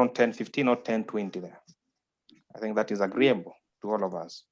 around 10:15 or 10:20 there. I think that is agreeable to all of us.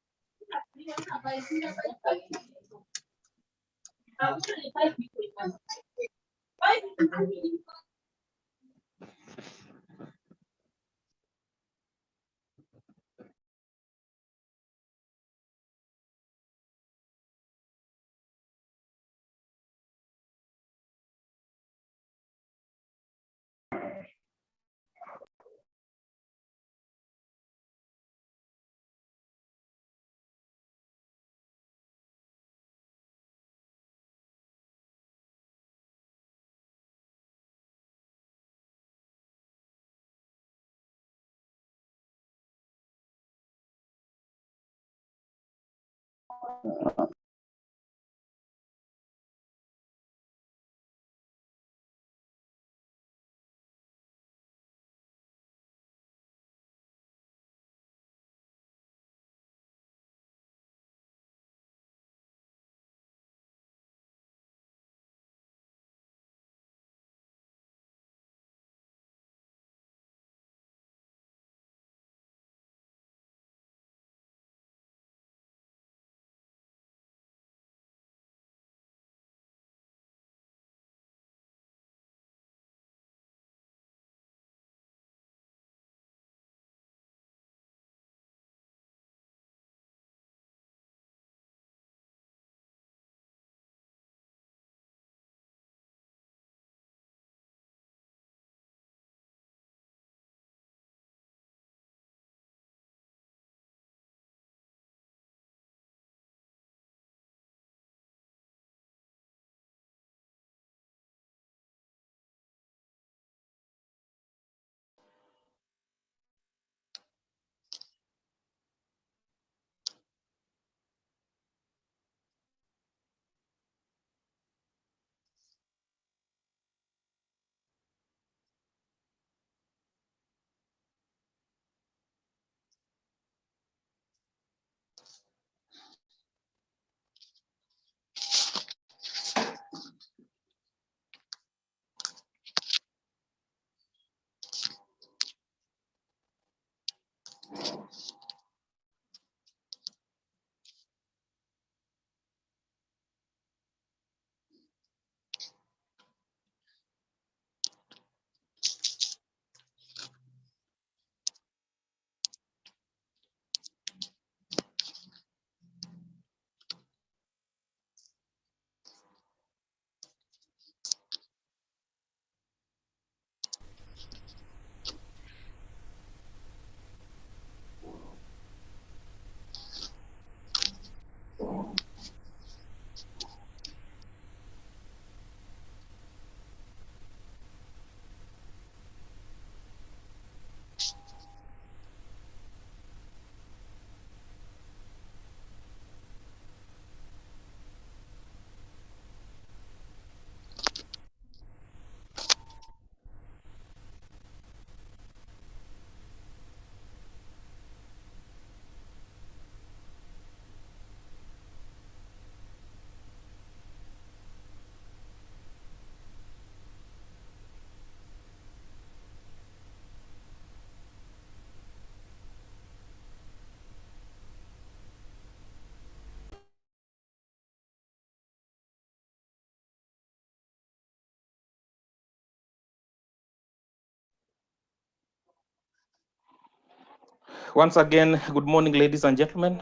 Once again, good morning, ladies and gentlemen.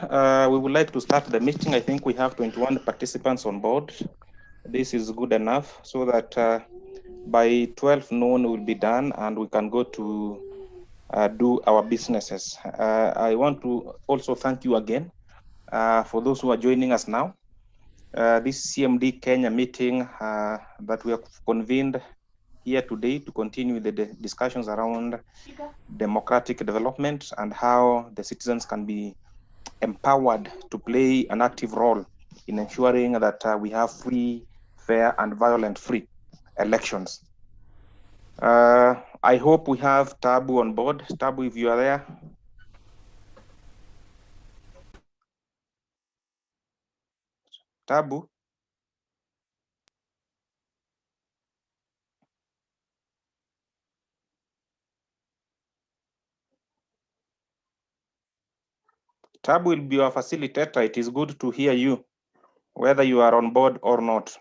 We would like to start the meeting. I think we have 21 participants on board. This is good enough so that by 12 noon we'll be done and we can go to do our businesses. I want to also thank you again for those who are joining us now. This CMD Kenya meeting that we have convened here today to continue the discussions around democratic development and how the citizens can be empowered to play an active role in ensuring that we have free, fair, and violent-free elections. I hope we have Tabu on board. Tabu, if you are there. Tabu. Tabu will be our facilitator. It is good to hear you, whether you are on board or not.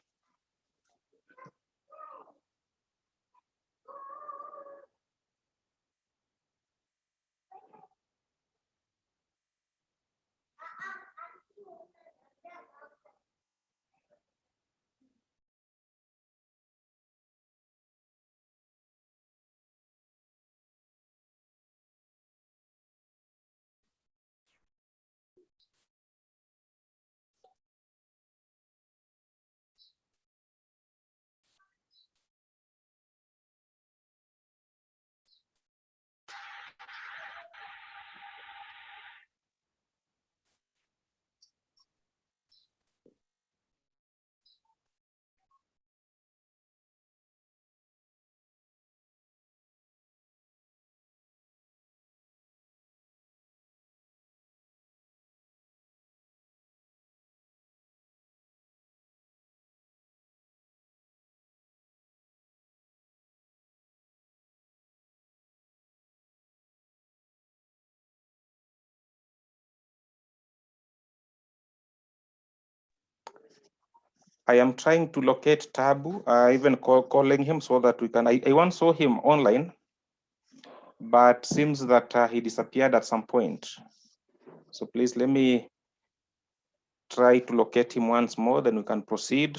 I am trying to locate Tabu, even calling him so that we can. I once saw him online, but seems that he disappeared at some point. So please let me try to locate him once more, then we can proceed.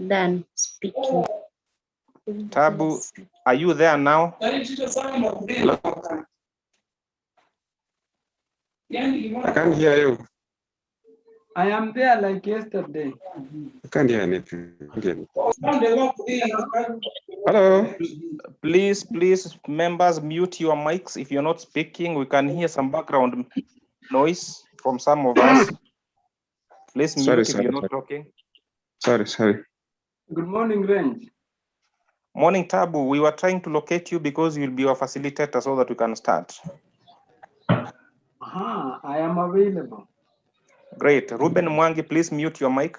Done speaking. Tabu, are you there now? Hello? I can't hear you. I am there like yesterday. I can't hear anything. Hello? Please, members, mute your mics. If you're not speaking, we can hear some background noise from some of us. Please mute if you're not talking. Sorry. Good morning, Range. Morning, Tabu. We were trying to locate you because you'll be our facilitator so that we can start. I am available. Great. Ruben Mwangi, please mute your mic.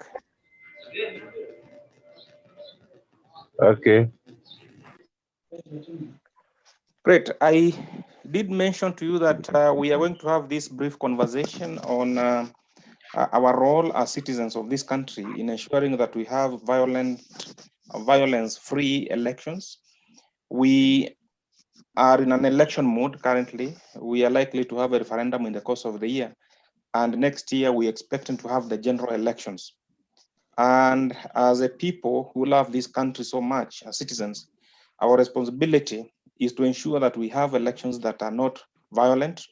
Okay. Great. I did mention to you that we are going to have this brief conversation on our role as citizens of this country in ensuring that we have violence-free elections. We are in an election mode currently. We are likely to have a referendum in the course of the year. And next year, we're expecting to have the general elections. And as a people who love this country so much, as citizens, our responsibility is to ensure that we have elections that are not violent,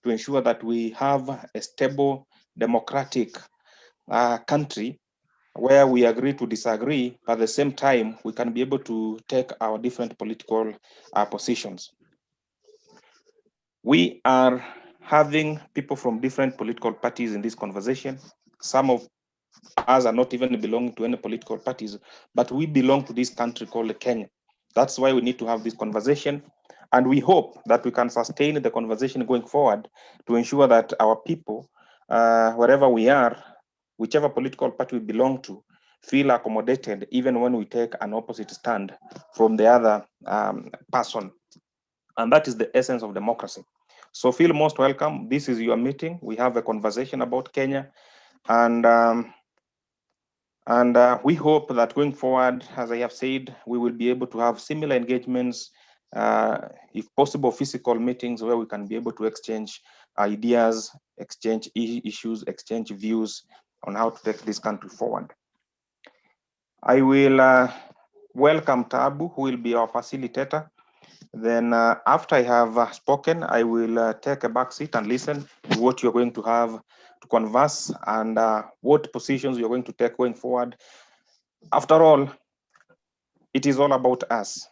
to ensure that we have a stable, democratic country where we agree to disagree, but at the same time, we can be able to take our different political positions. We are having people from different political parties in this conversation. Some of us are not even belonging to any political parties, but we belong to this country called Kenya. That's why we need to have this conversation. And we hope that we can sustain the conversation going forward to ensure that our people, wherever we are, whichever political party we belong to, feel accommodated even when we take an opposite stand from the other person. And that is the essence of democracy. So feel most welcome. This is your meeting. We have a conversation about Kenya. And we hope that going forward, as I have said, we will be able to have similar engagements, if possible, physical meetings where we can be able to exchange ideas, exchange issues, exchange views on how to take this country forward. I will welcome Tabu, who will be our facilitator. Then after I have spoken, I will take a back seat and listen to what you're going to have to converse and what positions you're going to take going forward. After all, it is all about us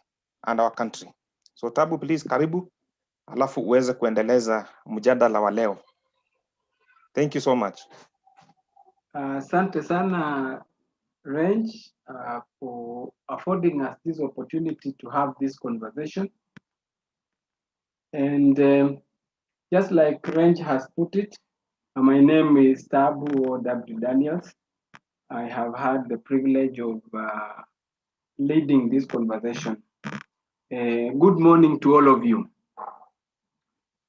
and our country. So Tabu, please, karibu, alafu uweze kuendeleza mjadala wa leo. Thank you so much. Asante sana, Range, for affording us this opportunity to have this conversation. And just like Range has put it, my name is Tabu or W. Daniels. I have had the privilege of leading this conversation. Good morning to all of you.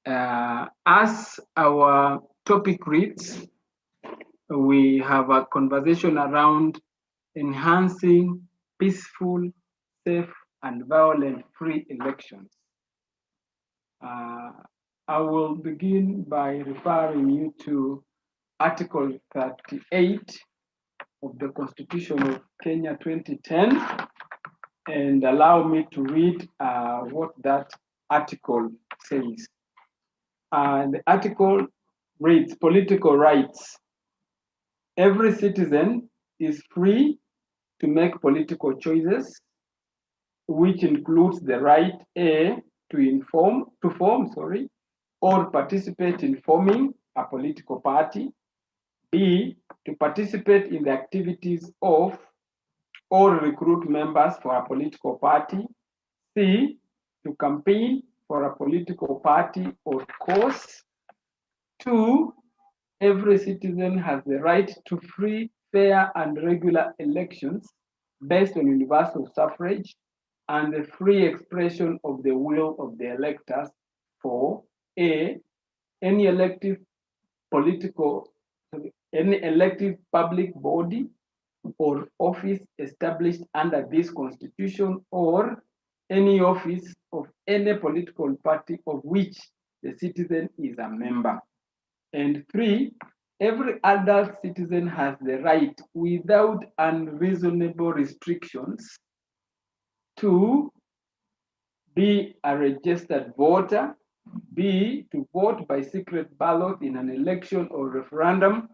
As our topic reads, we have a conversation around enhancing peaceful, safe, and violence-free elections. I will begin by referring you to Article 38 of the Constitution of Kenya 2010, and allow me to read what that article says. The article reads, political rights. Every citizen is free to make political choices, which includes the right A, to form, or participate in forming a political party, B, to participate in the activities of or recruit members for a political party, C, to campaign for a political party or cause. 2, every citizen has the right to free, fair, and regular elections based on universal suffrage and the free expression of the will of the electors for A, any elective public body or office established under this constitution, or any office of any political party of which the citizen is a member. And 3, every adult citizen has the right, without unreasonable restrictions, to be a registered voter, B, to vote by secret ballot in an election or referendum,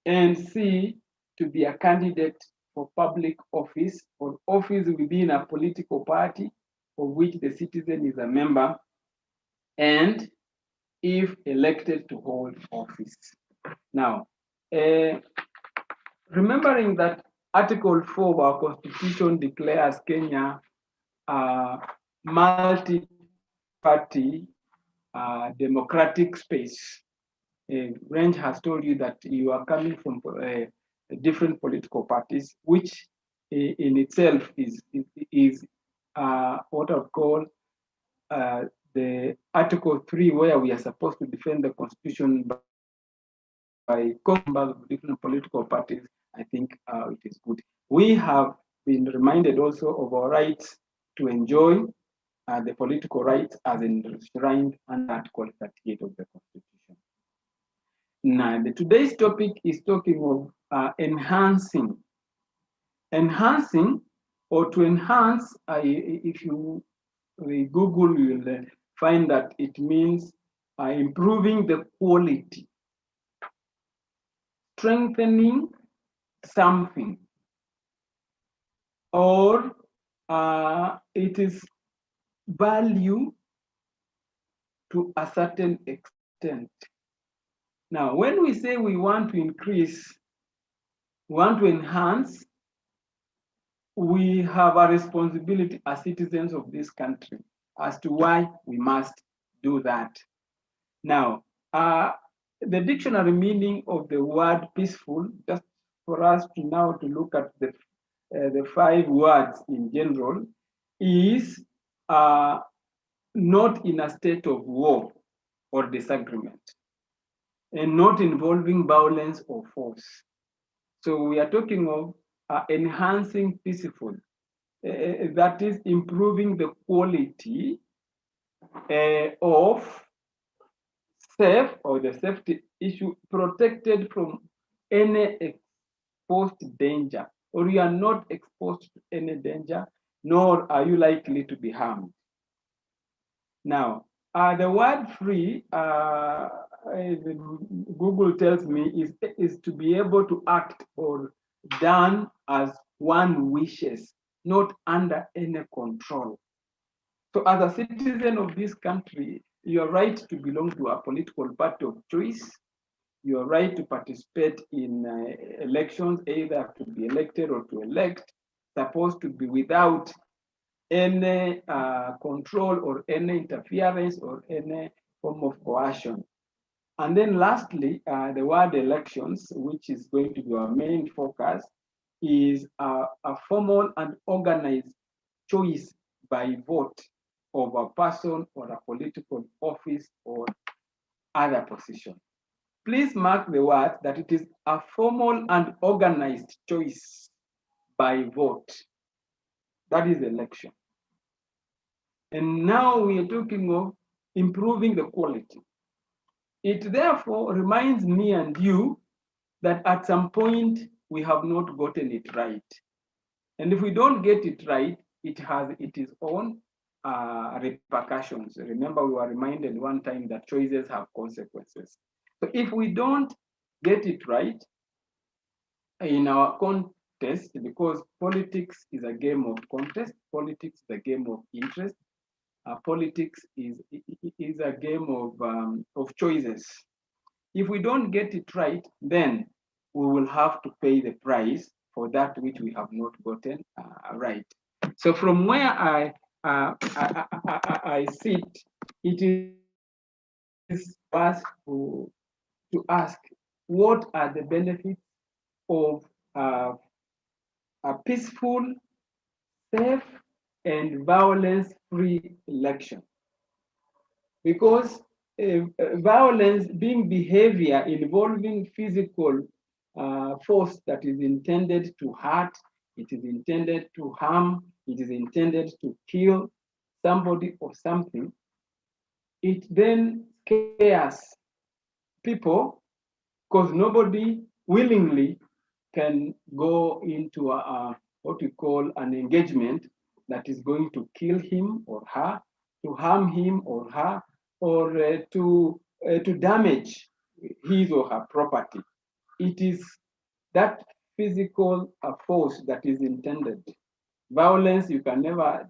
and C, to be a candidate for public office or office within a political party of which the citizen is a member, and if elected to hold office. Now, remembering that Article 4 of our Constitution declares Kenya a multi-party democratic space. Range has told you that you are coming from different political parties, which in itself is what I would call the Article 3, where we are supposed to defend the Constitution by members of different political parties. I think it is good. We have been reminded also of our rights to enjoy the political rights as enshrined under Article 38 of the Constitution. Now, today's topic is talking of enhancing. Enhancing, or to enhance, if you Google, you will find that it means improving the quality, strengthening something, or it is value to a certain extent. Now, when we say we want to increase, we want to enhance, we have a responsibility as citizens of this country as to why we must do that. Now, the dictionary meaning of the word peaceful, just for us to now to look at the 5 words in general, is not in a state of war or disagreement, and not involving violence or force. So we are talking of enhancing peaceful, that is improving the quality of safe, or the safety issue, protected from any exposed danger, or you are not exposed to any danger, nor are you likely to be harmed. Now, the word free, Google tells me, is to be able to act or done as one wishes, not under any control. So as a citizen of this country, your right to belong to a political party of choice, your right to participate in elections, either to be elected or to elect, supposed to be without any control or any interference or any form of coercion. And then lastly, the word elections, which is going to be our main focus, is a formal and organized choice by vote of a person or a political office or other position. Please mark the word that it is a formal and organized choice by vote. That is election. And now we are talking of improving the quality. It therefore reminds me and you that at some point we have not gotten it right. And if we don't get it right, it has its own repercussions. Remember, we were reminded one time that choices have consequences. So if we don't get it right in our contest, because politics is a game of contest, politics is a game of interest, politics is a game of choices. If we don't get it right, then we will have to pay the price for that which we have not gotten right. So from where I sit, it is us to ask, what are the benefits of a peaceful, safe, and violence-free election? Because violence being behavior involving physical force that is intended to hurt, it is intended to harm, it is intended to kill somebody or something, it then scares people because nobody willingly can go into what we call an engagement that is going to kill him or her, to harm him or her, or to damage his or her property. It is that physical force that is intended. Violence, you can never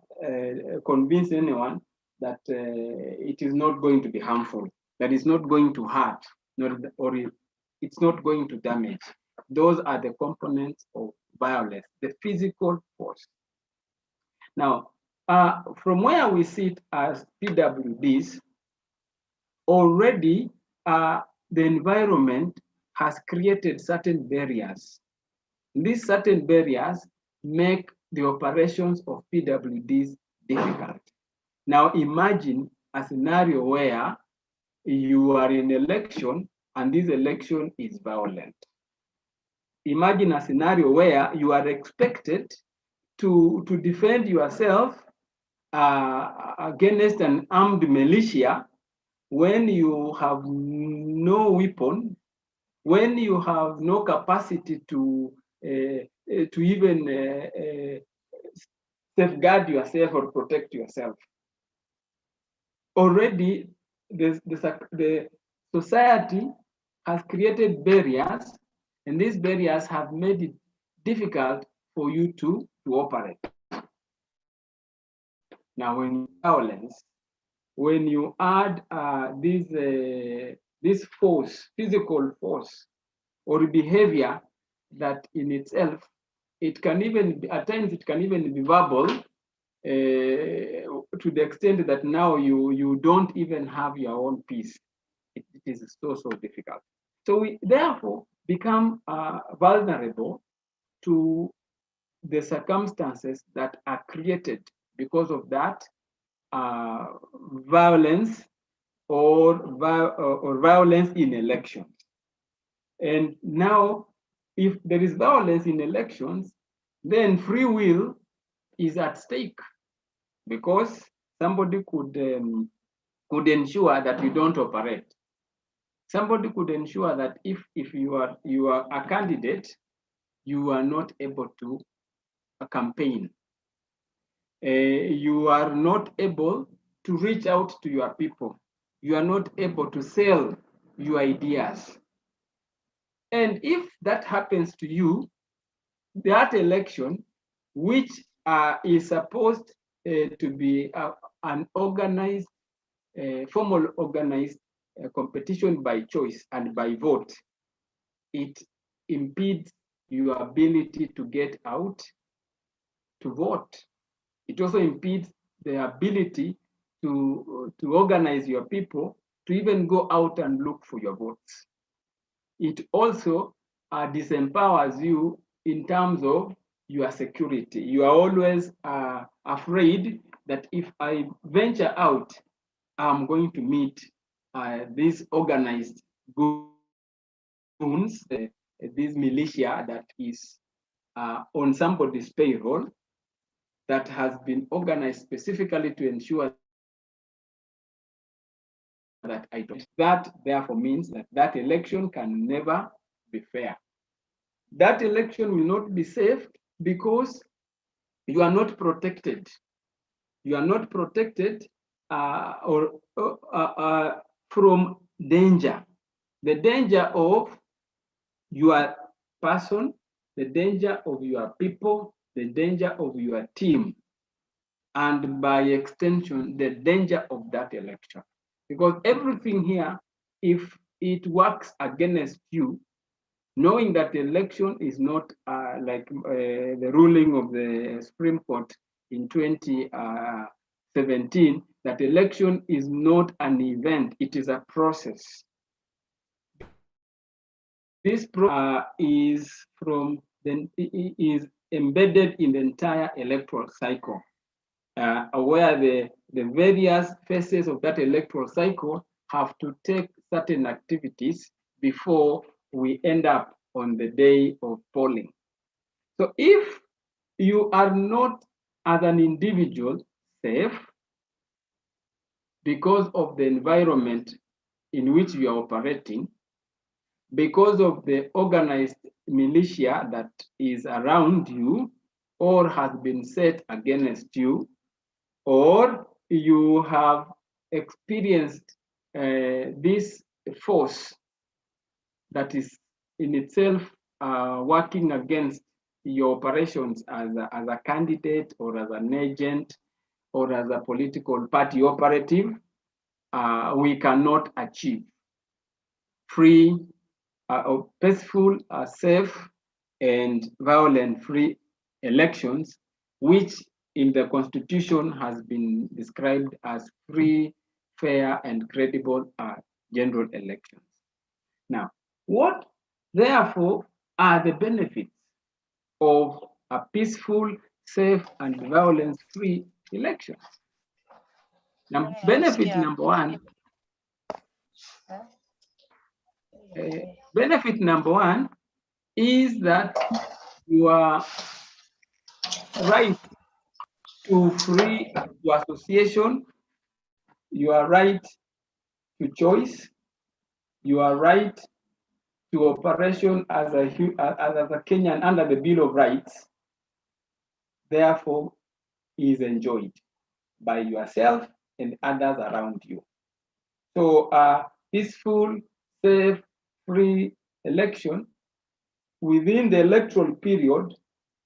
convince anyone that it is not going to be harmful, that it's not going to hurt, or it's not going to damage. Those are the components of violence, the physical force. Now, from where we sit as PWDs, already the environment has created certain barriers. These certain barriers make the operations of PWDs difficult. Now imagine a scenario where you are in election and this election is violent. Imagine a scenario where you are expected to defend yourself against an armed militia when you have no weapon, when you have no capacity to even safeguard yourself or protect yourself. Already, the society has created barriers, and these barriers have made it difficult for you to operate. Now, when violence, when you add this force, physical force, or behavior that in itself, it can even, at times it can even be verbal, to the extent that now you don't even have your own peace. It is so difficult. So we therefore become vulnerable to the circumstances that are created because of that violence or violence in elections. And now, if there is violence in elections, then free will is at stake, because somebody could ensure that you don't operate. Somebody could ensure that if you are a candidate, you are not able to campaign. You are not able to reach out to your people. You are not able to sell your ideas. And if that happens to you, that election, which is supposed to be an organized, formal organized competition by choice and by vote, it impedes your ability to get out to vote. It also impedes the ability to organize your people to even go out and look for your votes. It also disempowers you in terms of your security. You are always afraid that if I venture out, I'm going to meet these organized goons, this militia that is on somebody's payroll, that has been organized specifically to ensure that I don't. That therefore means that that election can never be fair. That election will not be safe because you are not protected. You are not protected from danger. The danger of your person, the danger of your people, the danger of your team, and by extension, the danger of that election. Because everything here, if it works against you, knowing that the election is not like the ruling of the Supreme Court in 2017, that election is not an event, it is a process. This is embedded in the entire electoral cycle, where the various phases of that electoral cycle have to take certain activities before we end up on the day of polling. So if you are not, as an individual, safe because of the environment in which you are operating, because of the organized militia that is around you or has been set against you, or you have experienced this force that is in itself working against your operations as a candidate or as an agent or as a political party operative, we cannot achieve free, peaceful, safe, and violence-free elections, which in the Constitution has been described as free, fair, and credible general elections. Now, what therefore are the benefits of a peaceful, safe, and violence-free election? Now, benefit number one. Benefit number one is that your right to free to association, your right to choice, your right to operation as a Kenyan under the Bill of Rights, therefore is enjoyed by yourself and others around you. So peaceful, safe, free election within the electoral period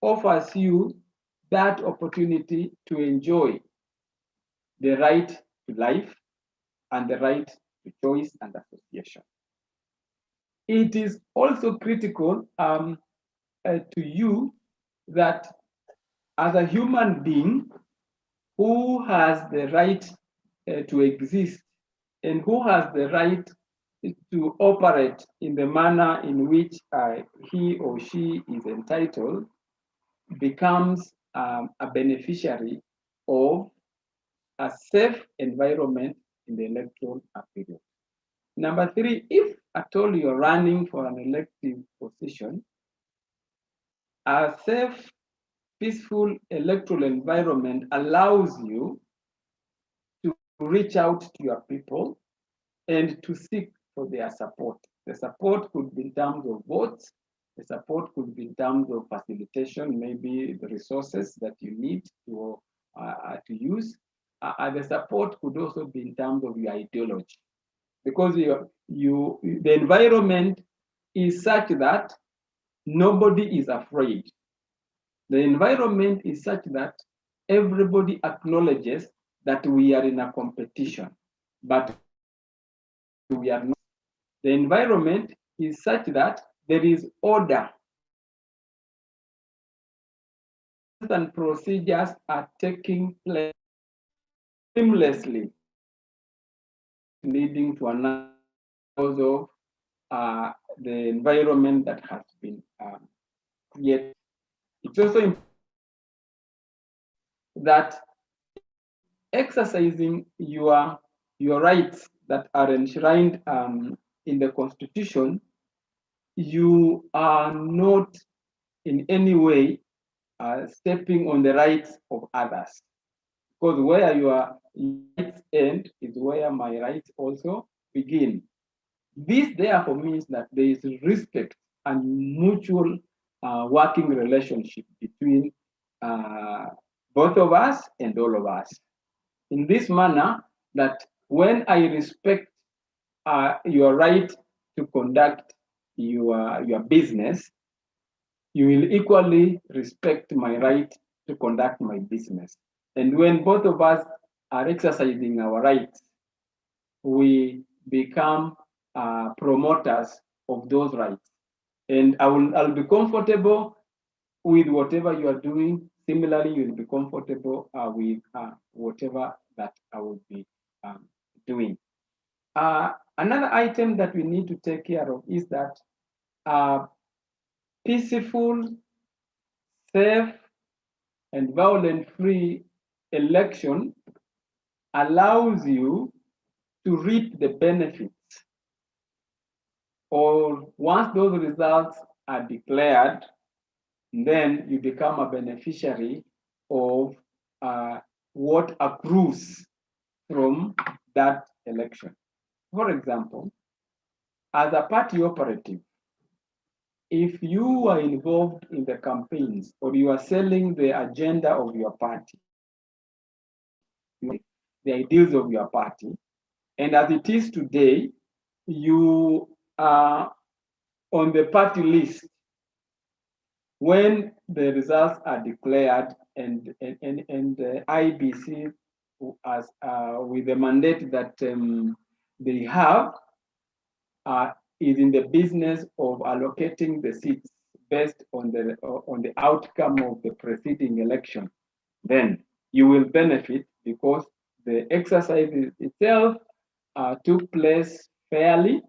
offers you that opportunity to enjoy the right to life and the right to choice and association. It is also critical to you that as a human being who has the right to exist and who has the right to operate in the manner in which he or she is entitled, becomes a beneficiary of a safe environment in the electoral period. Number three, if at all you're running for an elective position, a safe, peaceful electoral environment allows you to reach out to your people and to seek for their support. The support could be in terms of votes. The support could be in terms of facilitation, maybe the resources that you need to use. The support could also be in terms of your ideology, because the environment is such that nobody is afraid. The environment is such that everybody acknowledges that we are in a competition, but we are not. The environment is such that there is order and procedures are taking place seamlessly, leading to another cause of the environment that has been created. It's also important that exercising your rights that are enshrined in the Constitution, you are not in any way stepping on the rights of others. Because where your rights end is where my rights also begin. This therefore means that there is respect and mutual working relationship between both of us and all of us. In this manner, that when I respect your right to conduct your business, you will equally respect my right to conduct my business. And when both of us are exercising our rights, we become promoters of those rights. And I'll be comfortable with whatever you are doing. Similarly, you'll be comfortable with whatever that I will be doing. Another item that we need to take care of is that peaceful, safe, and violence-free election allows you to reap the benefits, or once those results are declared, then you become a beneficiary of what accrues from that election. For example, as a party operative, if you are involved in the campaigns or you are selling the agenda of your party, the ideals of your party, and as it is today, you are on the party list when the results are declared, and IBC as with the mandate that they have is in the business of allocating the seats based on the outcome of the preceding election, then you will benefit because the exercise itself took place fairly.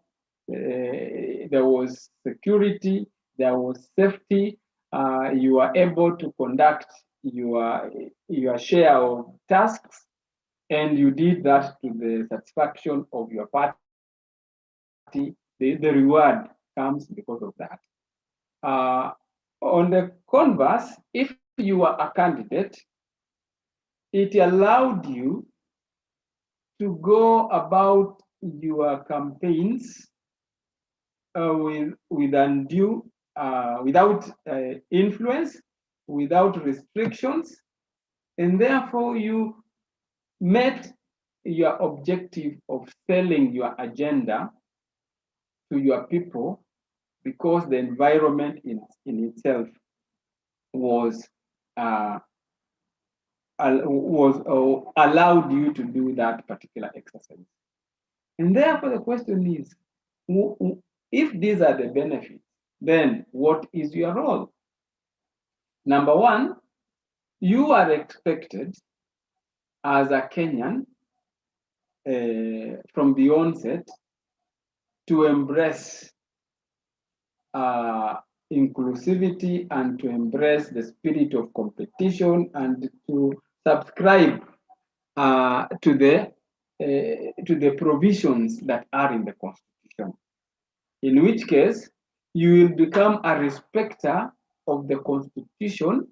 There was security, there was safety. You are able to conduct your share of tasks, and you did that to the satisfaction of your party. The reward comes because of that. On the converse, if you are a candidate, it allowed you to go about your campaigns with undue, without influence, without restrictions, and therefore you met your objective of selling your agenda to your people because the environment in itself was allowed you to do that particular exercise. And therefore the question is, if these are the benefits, then what is your role? Number one, you are expected as a Kenyan from the onset to embrace inclusivity and to embrace the spirit of competition and to subscribe to the provisions that are in the Constitution. In which case, you will become a respecter of the Constitution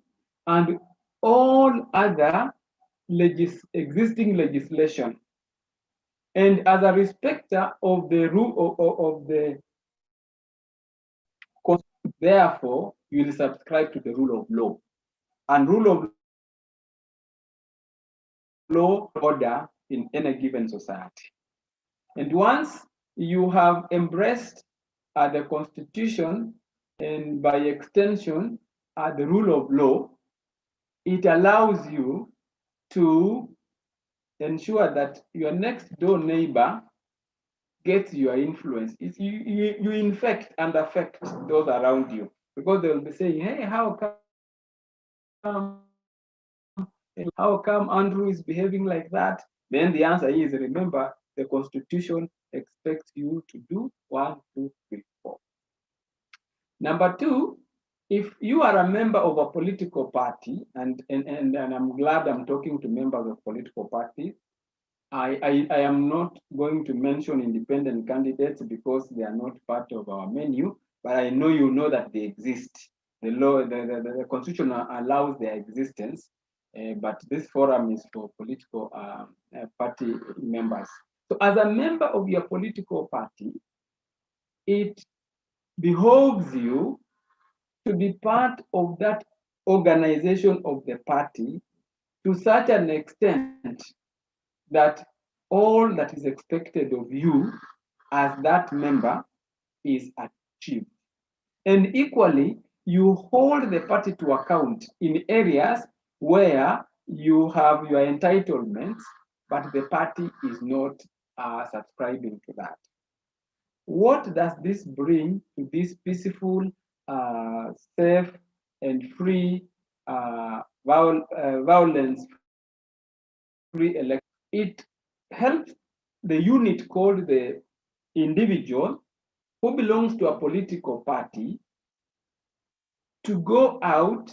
and all other existing legislation. And as a respecter of the rule of the Constitution, therefore, you will subscribe to the rule of law. And rule of law order in any given society. And once you have embraced the Constitution and by extension the rule of law, it allows you to ensure that your next door neighbor gets your influence. You infect and affect those around you, because they will be saying, hey, how come Andrew is behaving like that? Then the answer is, remember, the Constitution expects you to do 1, 2, 3, 4. Number two, if you are a member of a political party, and I'm glad I'm talking to members of political parties, I am not going to mention independent candidates because they are not part of our menu, but I know you know that they exist. The law, the constitution allows their existence, but this forum is for political party members. So as a member of your political party, it behoves you to be part of that organization of the party to such an extent that all that is expected of you as that member is achieved. And equally, you hold the party to account in areas where you have your entitlements, but the party is not subscribing to that. What does this bring to this peaceful, safe, and free, violence-free election? It helps the unit called the individual who belongs to a political party to go out,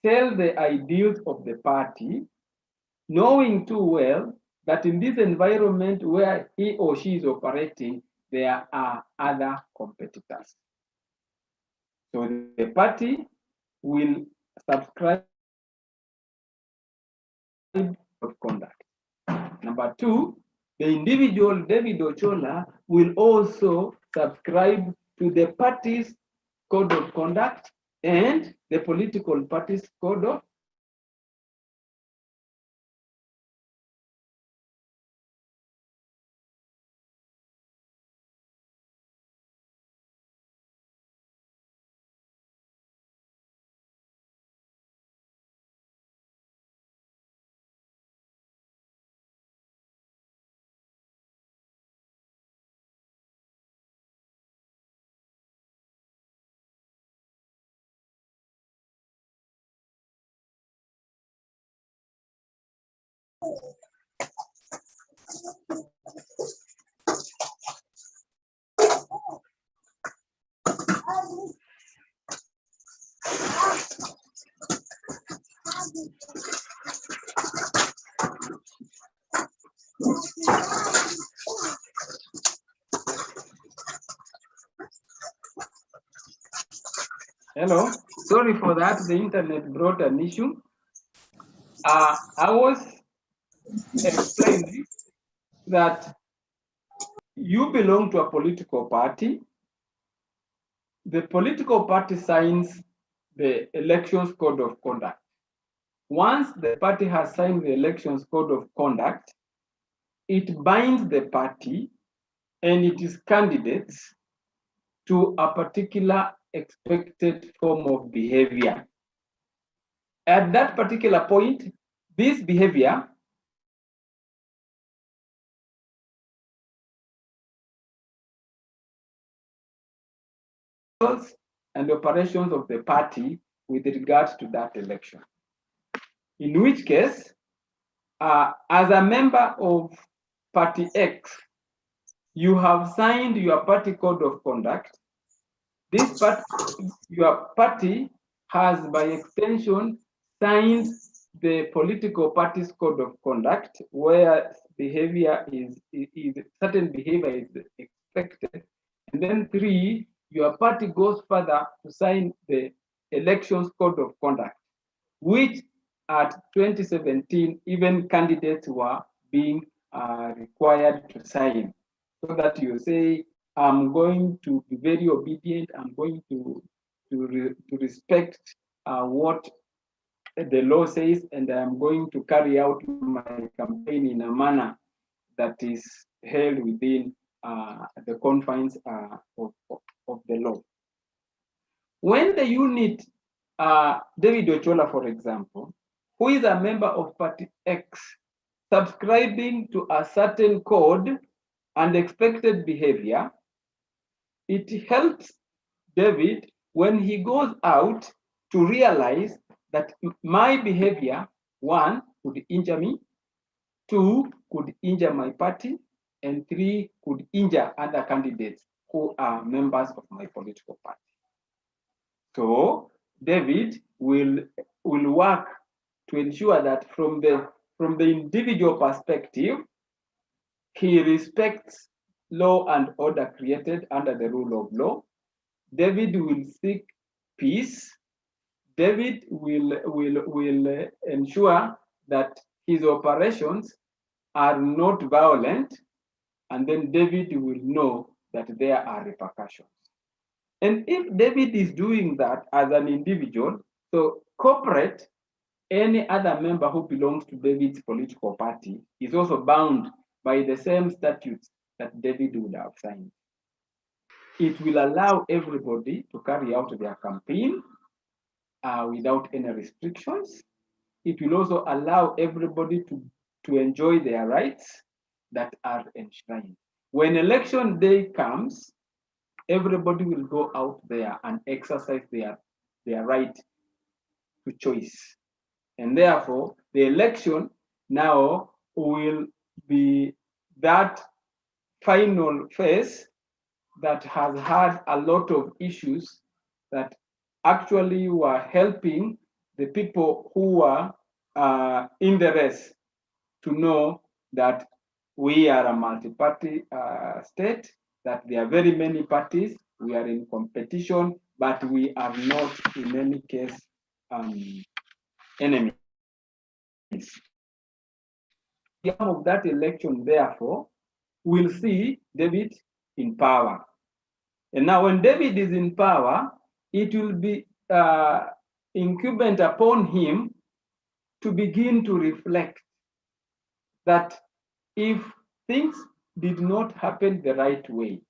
sell the ideals of the party, knowing too well that in this environment where he or she is operating, there are other competitors. So the party will subscribe of conduct. Number two, the individual, David Ochola, will also subscribe to the party's code of conduct and the political party's code of Hello, sorry for that. The internet brought an issue. I was explaining that you belong to a political party. The political party signs the elections code of conduct. Once the party has signed the elections code of conduct, it binds the party and its candidates to a particular expected form of behavior. At that particular point, this behavior and operations of the party with regards to that election. In which case, as a member of Party X, you have signed your party code of conduct. This part, your party has, by extension, signed the political party's code of conduct, where behavior is certain behavior is expected. And then three, your party goes further to sign the elections code of conduct, which at 2017, even candidates were being required to sign, so that you say, I'm going to be very obedient, I'm going to respect what the law says, and I'm going to carry out my campaign in a manner that is held within the confines of the law. When the unit, David Ochola, for example, who is a member of Party X, subscribing to a certain code and expected behavior, it helps David when he goes out to realize that my behavior, one, could injure me, two, could injure my party, and three, could injure other candidates who are members of my political party. So David will work to ensure that from the from the individual perspective, he respects law and order created under the rule of law. David will seek peace. David will ensure that his operations are not violent, and then David will know that there are repercussions. And if David is doing that as an individual, so corporate, any other member who belongs to David's political party is also bound by the same statutes that David would have signed. It will allow everybody to carry out their campaign without any restrictions. It will also allow everybody to enjoy their rights that are enshrined. When election day comes, everybody will go out there and exercise their right to choice. And therefore, the election now will be that final phase that has had a lot of issues that actually were helping the people who were in the race to know that we are a multi-party state, that there are very many parties, we are in competition, but we are not in any case enemies. The outcome of that election, therefore, will see David in power. And now when David is in power, it will be incumbent upon him to begin to reflect that if things did not happen the right way,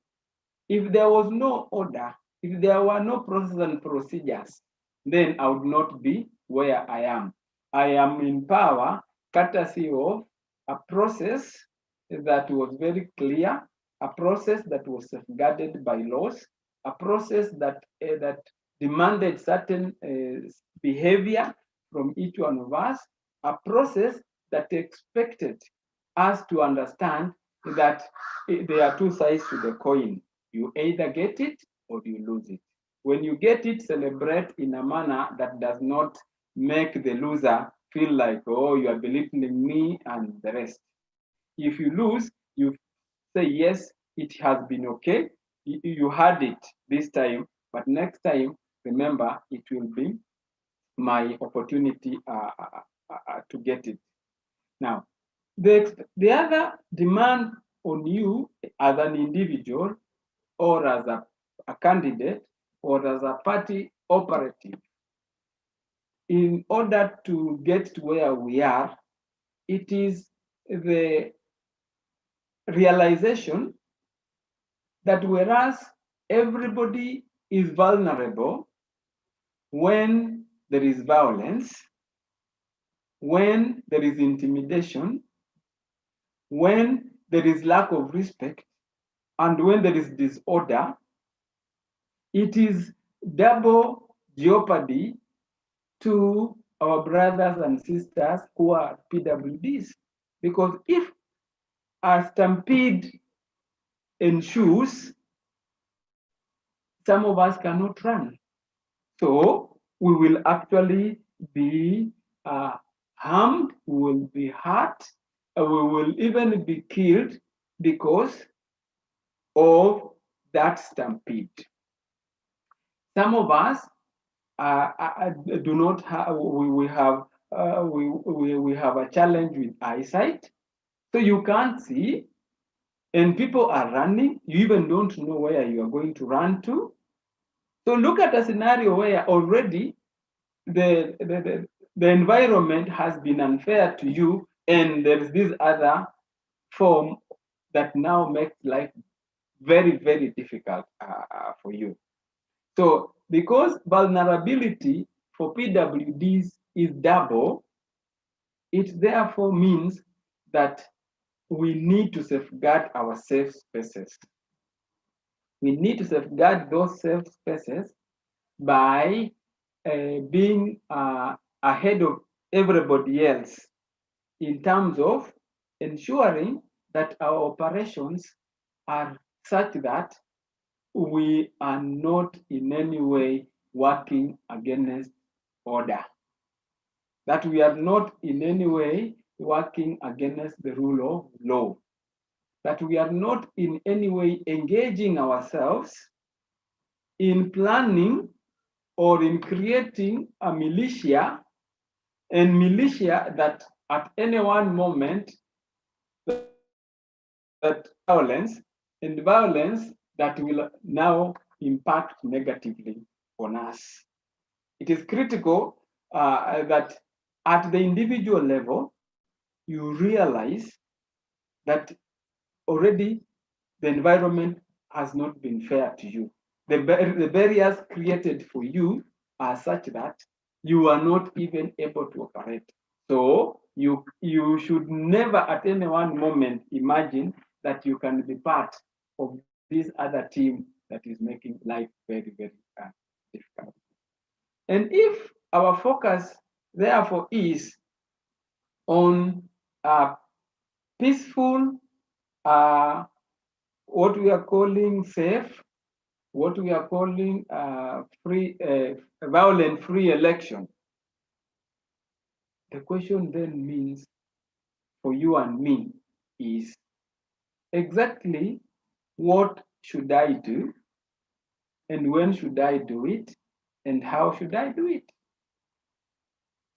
if there was no order, if there were no processes and procedures, then I would not be where I am. I am in power courtesy of a process that was very clear, a process that was safeguarded by laws, a process that demanded certain behavior from each one of us, a process that expected us to understand that there are two sides to the coin. You either get it or you lose it. When you get it, celebrate in a manner that does not make the loser feel like, oh, you are belittling me and the rest. If you lose, you say, yes, it has been okay. You had it this time, but next time, remember, it will be my opportunity to get it. Now, the other demand on you as an individual or as a candidate or as a party operative, in order to get to where we are, it is the realization that whereas everybody is vulnerable when there is violence, when there is intimidation, when there is lack of respect, and when there is disorder, it is double jeopardy to our brothers and sisters who are PWDs. Because if a stampede ensues, some of us cannot run. So we will actually be harmed, we will be hurt, we will even be killed because of that stampede. Some of us do not have, we have a challenge with eyesight, so you can't see, and people are running, you even don't know where you are going to run to. So look at a scenario where already the environment has been unfair to you, and there is this other form that now makes life very, very difficult for you. So because vulnerability for PWDs is double, it therefore means that we need to safeguard our safe spaces. We need to safeguard those safe spaces by being ahead of everybody else in terms of ensuring that our operations are such that we are not in any way working against order, that we are not in any way working against the rule of law, that we are not in any way engaging ourselves in planning or in creating a militia, and militia that at any one moment that violence and violence that will now impact negatively on us. It is critical that at the individual level, you realize that already the environment has not been fair to you. The barriers created for you are such that you are not even able to operate. So you should never at any one moment imagine that you can be part of this other team that is making life very, very difficult. And if our focus, therefore, is on peaceful, what we are calling safe, what we are calling violent-free election, the question then means for you and me is exactly what should I do, and when should I do it, and how should I do it?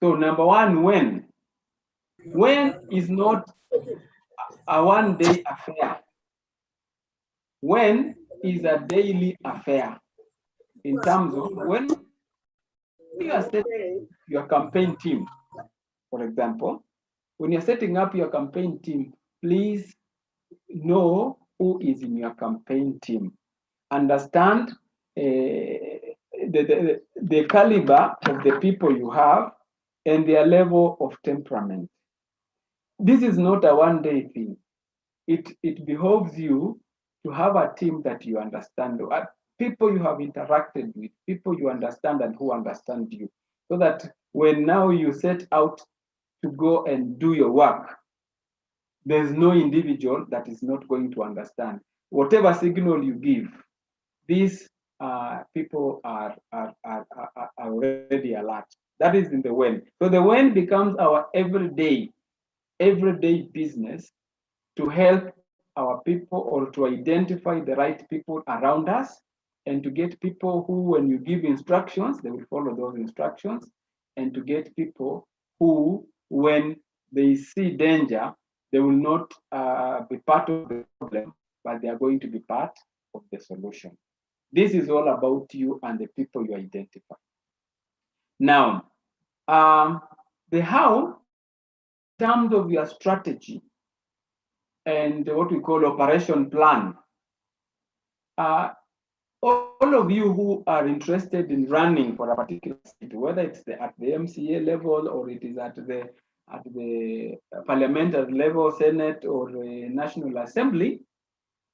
So number one, when. When is not a one-day affair. When is a daily affair in terms of when you are setting your campaign team, for example, when you're setting up your campaign team, please know who is in your campaign team. Understand the caliber of the people you have and their level of temperament. This is not a one-day thing. It behoves you to have a team that you understand, people you have interacted with, people you understand and who understand you, so that when now you set out to go and do your work, there's no individual that is not going to understand. Whatever signal you give, these people are already alert. That is in the when. So the when becomes our everyday business to help our people or to identify the right people around us and to get people who, when you give instructions, they will follow those instructions, and to get people who, when they see danger, they will not be part of the problem, but they are going to be part of the solution. This is all about you and the people you identify. Now, the how, in terms of your strategy and what we call operation plan. All of you who are interested in running for a particular seat, whether it's at the MCA level or it is at the parliamentary level, Senate or the National Assembly,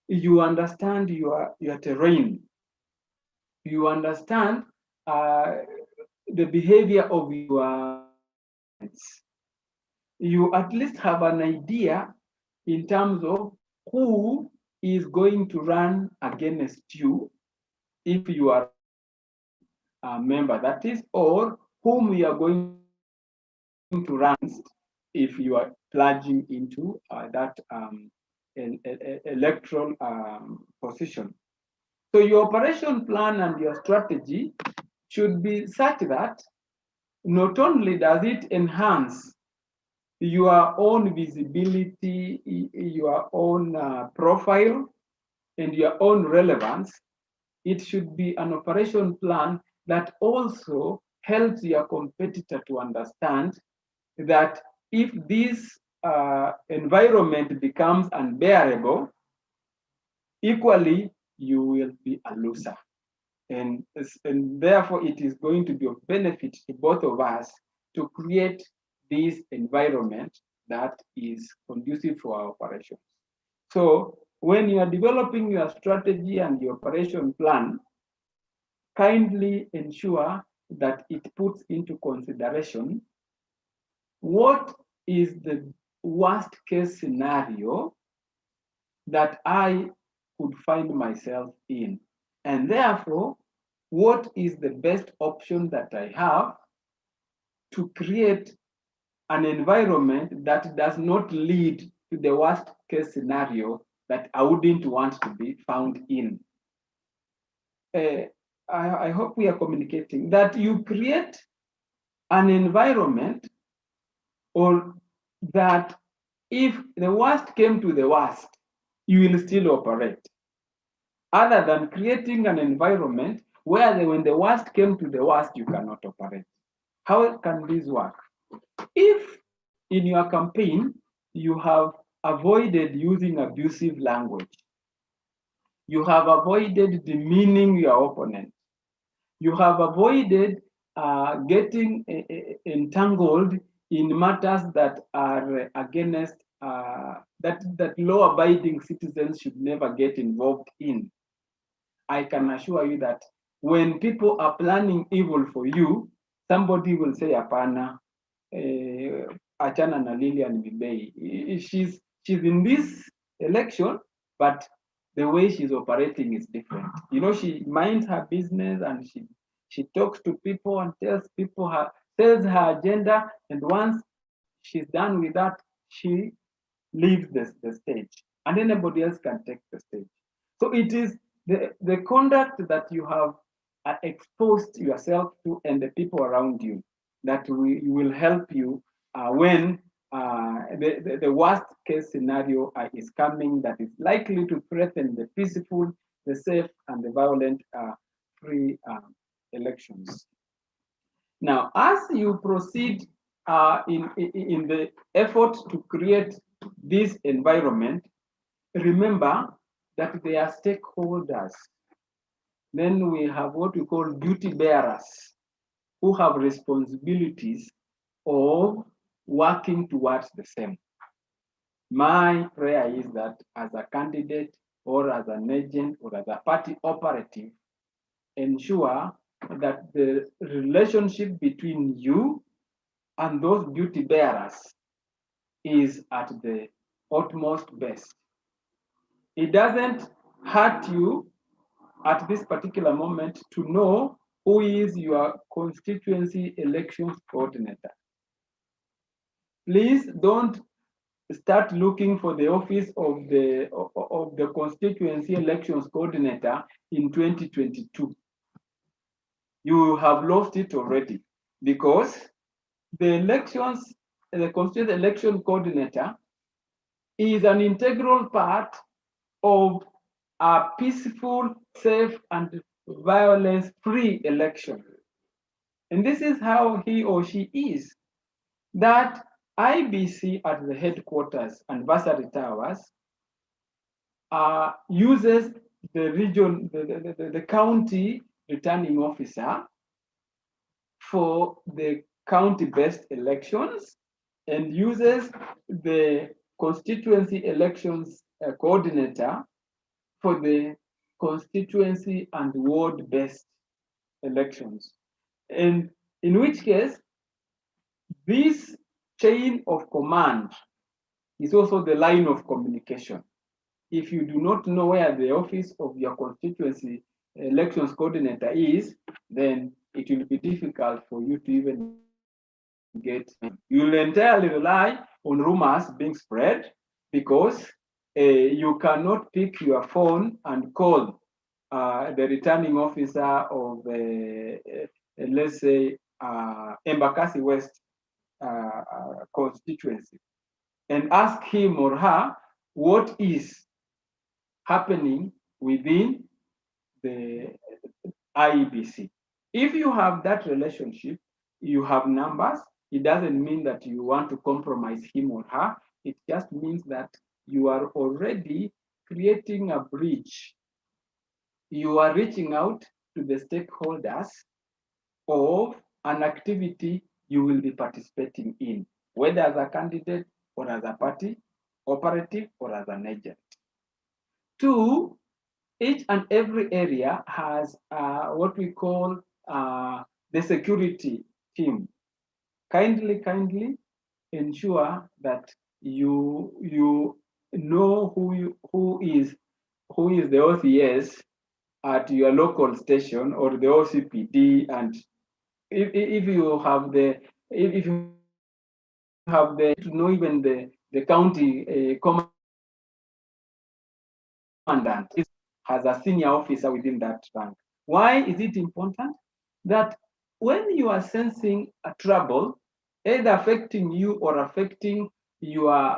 you understand your terrain. You understand the behavior of your clients. You at least have an idea in terms of who is going to run against you if you are a member, that is, or whom you are going to run if you are plunging into that electoral position. So your operation plan and your strategy should be such that not only does it enhance your own visibility, your own profile, and your own relevance, it should be an operation plan that also helps your competitor to understand that if this environment becomes unbearable, equally, you will be a loser. And therefore, it is going to be of benefit to both of us to create this environment that is conducive for our operations. So when you are developing your strategy and your operation plan, kindly ensure that it puts into consideration what is the worst case scenario that I could find myself in. And therefore, what is the best option that I have to create an environment that does not lead to the worst case scenario that I wouldn't want to be found in. I hope we are communicating that you create an environment, or that if the worst came to the worst, you will still operate, other than creating an environment where when the worst came to the worst, you cannot operate. How can this work? If in your campaign, you have avoided using abusive language, you have avoided demeaning your opponent, you have avoided getting entangled in matters that are against, that law-abiding citizens should never get involved in, I can assure you that when people are planning evil for you, somebody will say, "Apana, achana na Lilian Bibei. She's in this election, but the way she's operating is different. You know, she minds her business and she talks to people and tells her agenda, and once she's done with that, she leaves the stage, and anybody else can take the stage. So it is the conduct that you have exposed yourself to and the people around you that will help you when the worst case scenario is coming, that is likely to threaten the peaceful, the safe, and the violent free elections. Now, as you proceed in the effort to create this environment, remember that they are stakeholders. Then we have what we call duty bearers, who have responsibilities of working towards the same. My prayer is that as a candidate or as an agent or as a party operative, ensure that the relationship between you and those duty bearers is at the utmost best. It doesn't hurt you at this particular moment to know who is your constituency elections coordinator. Please don't start looking for the office of the constituency elections coordinator in 2022. You have lost it already, because the constituency election coordinator is an integral part of a peaceful, safe, and violence-free election. And this is how he or she is. That IBC at the headquarters and Vassary Towers uses the county returning officer for the county-based elections, and uses the constituency elections coordinator for the constituency and ward-based elections. And in which case, this chain of command is also the line of communication. If you do not know where the office of your constituency elections coordinator is, then it will be difficult for you to even get. You will entirely rely on rumors being spread, because you cannot pick your phone and call the returning officer of, let's say, Embakasi West constituency, and ask him or her what is happening within the IEBC. If you have that relationship, you have numbers, it doesn't mean that you want to compromise him or her. It just means that you are already creating a bridge. You are reaching out to the stakeholders of an activity you will be participating in, whether as a candidate or as a party operative or as an agent. Two, each and every area has what we call the security team. Kindly ensure that you know who is the OCS at your local station, or the OCPD, and if you have have to know even the county commandant has a senior officer within that rank. Why is it important? That when you are sensing a trouble, either affecting you or affecting your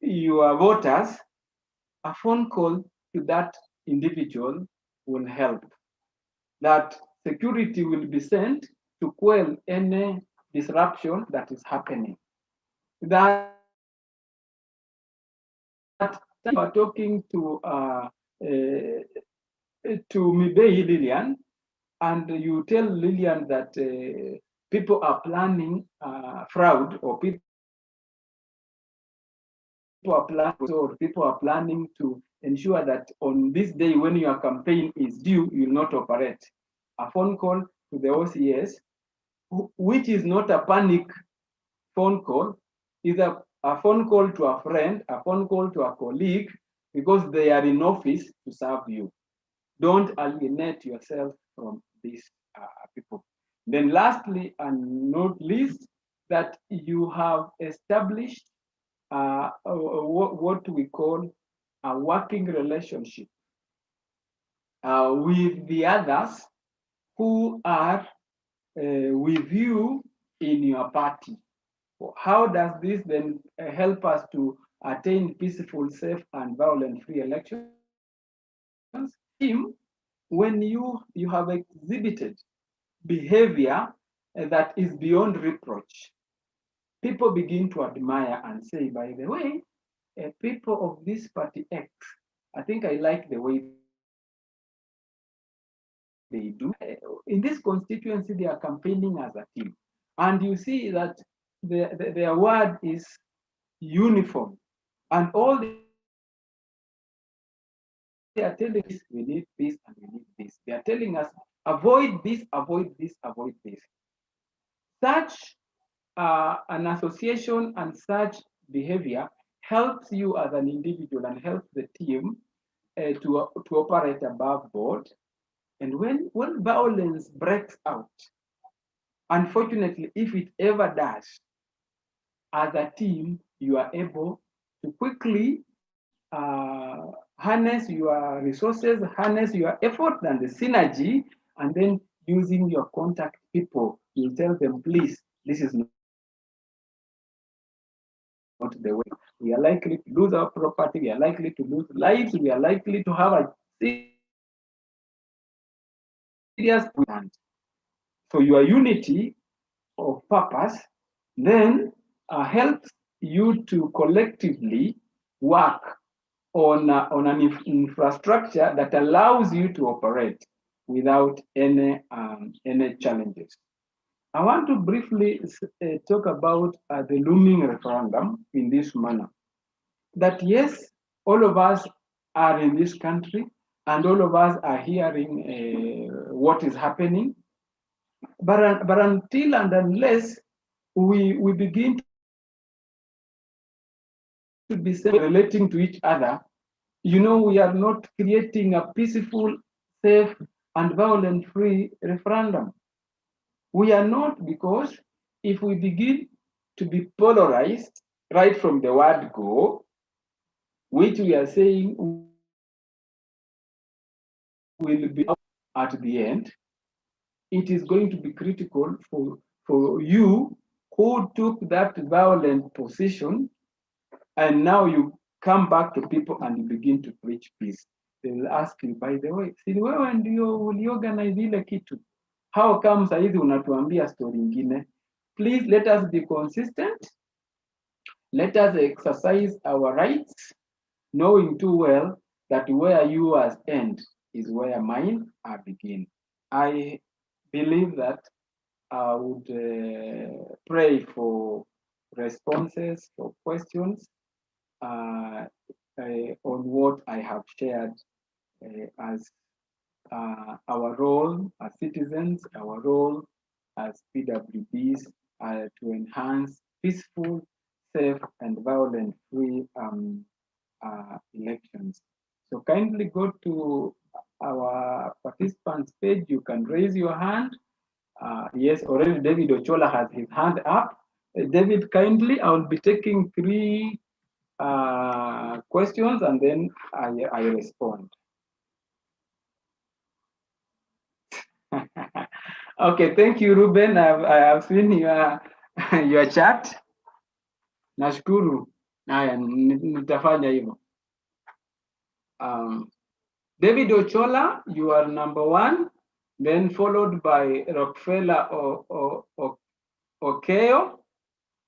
voters, a phone call to that individual will help. That security will be sent to quell any disruption that is happening. That you are talking to Mibei Lillian, and you tell Lillian that people are planning fraud, or people are planning to ensure that on this day when your campaign is due, you will not operate. A phone call to the OCS, which is not a panic phone call, is a phone call to a friend, a phone call to a colleague, because they are in office to serve you. Don't alienate yourself from these people. Then lastly and not least, that you have established what we call a working relationship with the others who are with you in your party. How does this then help us to attain peaceful, safe, and violent-free elections? When you have exhibited behavior that is beyond reproach, people begin to admire and say, by the way, people of this party X, I think I like the way they do. In this constituency, they are campaigning as a team. And you see that their word is uniform. And all they are telling us, we need this and we need this. They are telling us, avoid this, avoid this, avoid this. Such an association and such behavior helps you as an individual and helps the team to operate above board. And when violence breaks out, unfortunately, if it ever does, as a team, you are able to quickly harness your resources, harness your effort and the synergy, and then using your contact people, you tell them, please, this is not the way. We are likely to lose our property, we are likely to lose lives, we are likely to have a serious plan. So your unity of purpose then helps you to collectively work on an infrastructure that allows you to operate without any challenges. I want to briefly talk about the looming referendum in this manner. That yes, all of us are in this country and all of us are hearing what is happening. But until and unless we begin to be relating to each other, we are not creating a peaceful, safe, and violent-free referendum. We are not, because if we begin to be polarized right from the word go, which we are saying will be at the end, it is going to be critical for you who took that violent position, and now you come back to people and you begin to preach peace. They will ask you, by the way, si wewe ndio uliorganize ile kitu, how come saizi unatuambia story ingine? Please let us be consistent. Let us exercise our rights, knowing too well that where yours end is where mine are begin. I believe that I would pray for responses, for questions on what I have shared as our role as citizens, our role as PWBs to enhance peaceful, safe, and violent-free elections. So kindly go to our participants page. You can raise your hand. Yes, already David Ochola has his hand up. David, kindly, I will be taking 3 questions and then I respond. Okay, thank you, Ruben. I have seen your your chat. Nashukuru. Haya, nitafanya hivyo. David Ochola, you are number 1, then followed by Rockefeller Okeo.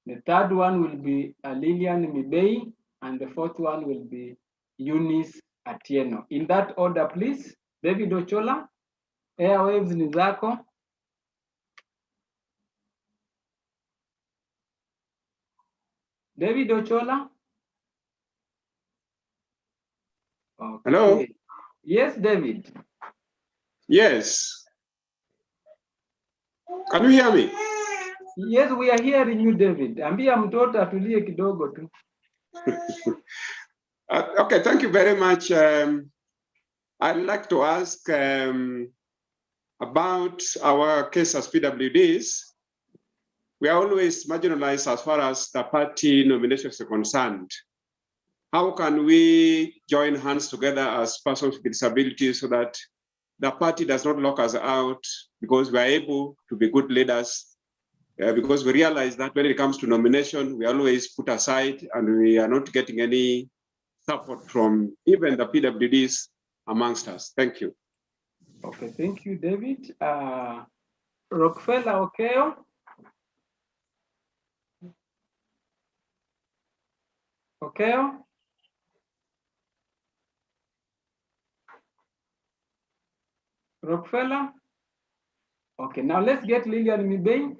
The third one will be Lilian Mibei, and the fourth one will be Eunice Atieno. In that order, please. David Ochola, airwaves ni zako. David Ochola. Okay. Hello? Yes, David. Yes. Can you hear me? Yes, we are hearing you, David. Ambia mtoto atulie kidogo tu. Okay, thank you very much. I'd like to ask about our case as PWDs. We are always marginalized as far as the party nominations are concerned. How can we join hands together as persons with disabilities so that the party does not lock us out because we are able to be good leaders? Because we realize that when it comes to nomination, we are always put aside and we are not getting any support from even the PWDs amongst us. Thank you. Okay, thank you, David. Rockefeller Okeo. Okeo. Rockefeller. Okay, now let's get Lilian Mibei.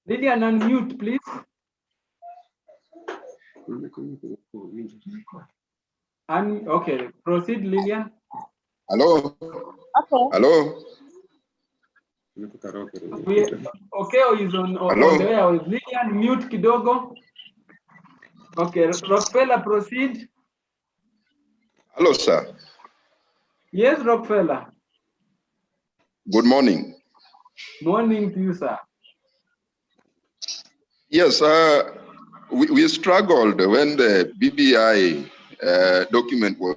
Lilian, unmute, please. Okay, proceed, Lilian. Hello. Okay. Hello. Okeo is on the way. Lilian, mute kidogo. Okay, Rockefeller, proceed. Hello, sir. Yes, Rockefeller. Good morning. Morning to you, sir. Yes, we struggled when the BBI document was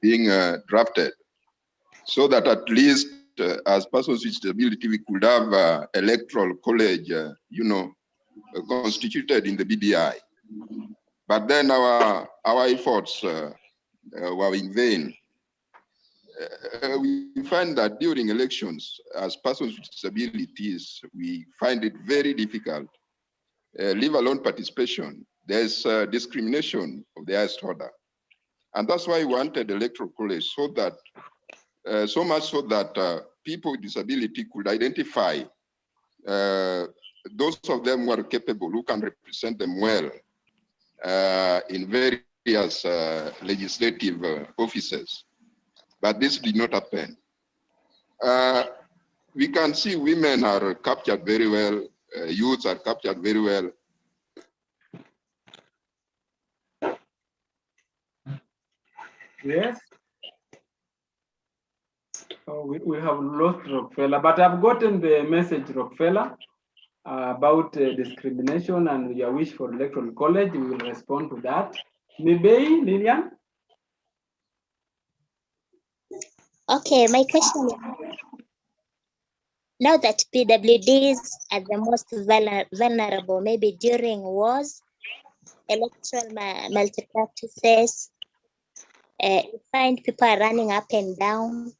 being drafted, so that at least as persons with disability, we could have electoral college, constituted in the BBI. But then our efforts were in vain. We find that during elections, as persons with disabilities, we find it very difficult, leave alone participation. There's discrimination of the highest order. And that's why we wanted electoral college, so that, so much so that people with disability could identify those of them who are capable, who can represent them well in various legislative offices. But this did not happen. We can see women are captured very well, youths are captured very well. Yes. Oh, we have lost Rockefeller, but I've gotten the message, Rockefeller, about discrimination and your wish for electoral college. We will respond to that. Mibei, Lilian? Okay, my question is, now that PWDs are the most vulnerable, maybe during wars, electoral multi-practices, you find people are running up and down.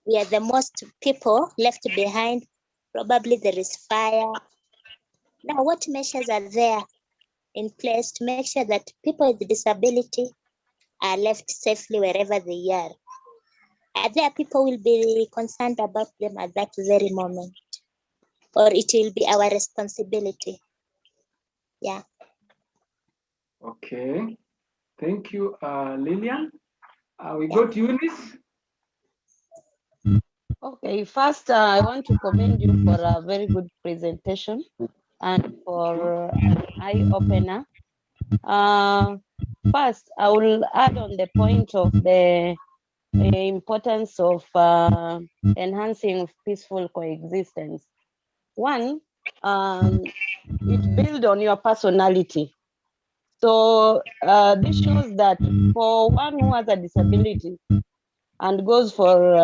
We are the most people left behind. Probably there is fire. Now, what measures are there in place to make sure that people with disability are left safely wherever they are? Are there people who will be concerned about them at that very moment? Or it will be our responsibility? Yeah. Okay. Thank you, Lilian. We got Eunice. Okay, first, I want to commend you for a very good presentation and for an eye-opener. first, I will add on the point of the importance of enhancing peaceful coexistence. One, it builds on your personality. So this shows that for one who has a disability and goes for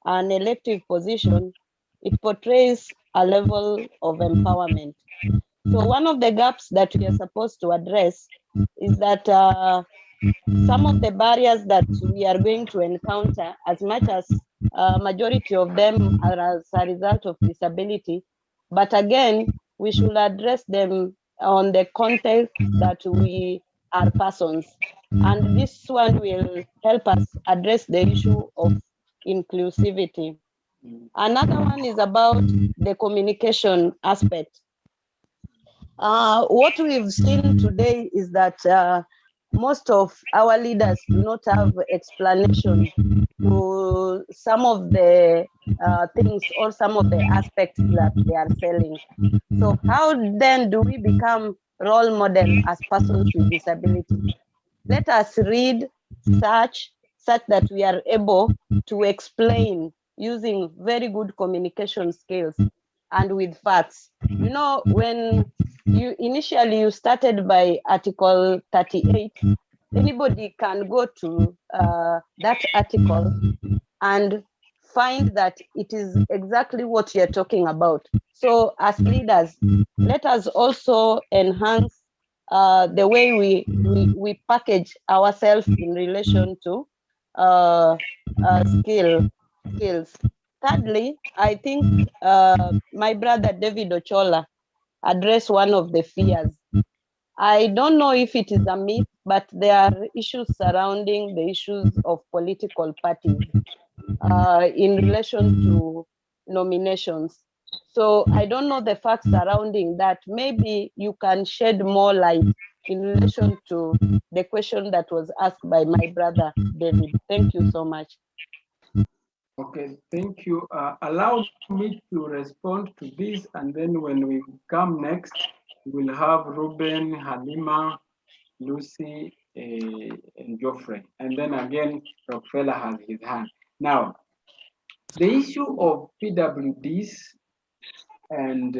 an elective position, it portrays a level of empowerment. So one of the gaps that we are supposed to address is that some of the barriers that we are going to encounter, as much as majority of them are as a result of disability, but again, we should address them on the context that we are persons. And this one will help us address the issue of inclusivity. Another one is about the communication aspect. What we've seen today is that most of our leaders do not have explanation to some of the things or some of the aspects that they are selling. So how then do we become role model as persons with disability? Let us read, search, such that we are able to explain using very good communication skills and with facts. You know, when you initially you started by Article 38, anybody can go to that article and find that it is exactly what you're talking about. So as leaders, let us also enhance the way we package ourselves in relation to skills. Thirdly, I think my brother David Ochola addressed one of the fears. I don't know if it is a myth, but there are issues surrounding the issues of political parties in relation to nominations. So I don't know the facts surrounding that. Maybe you can shed more light in relation to the question that was asked by my brother David. Thank you so much. Okay, thank you. Allow me to respond to this, and then when we come next, we'll have Ruben, Halima, Lucy, and Geoffrey. And then again, Rockefeller has his hand. Now, the issue of PWDs and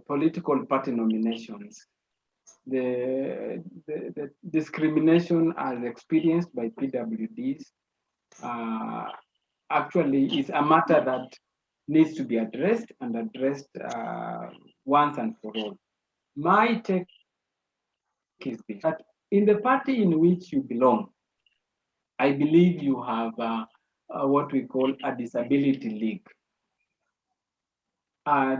political party nominations, the discrimination as experienced by PWDs actually is a matter that needs to be addressed and addressed once and for all. My take is this, that in the party in which you belong, I believe you have what we call a disability league.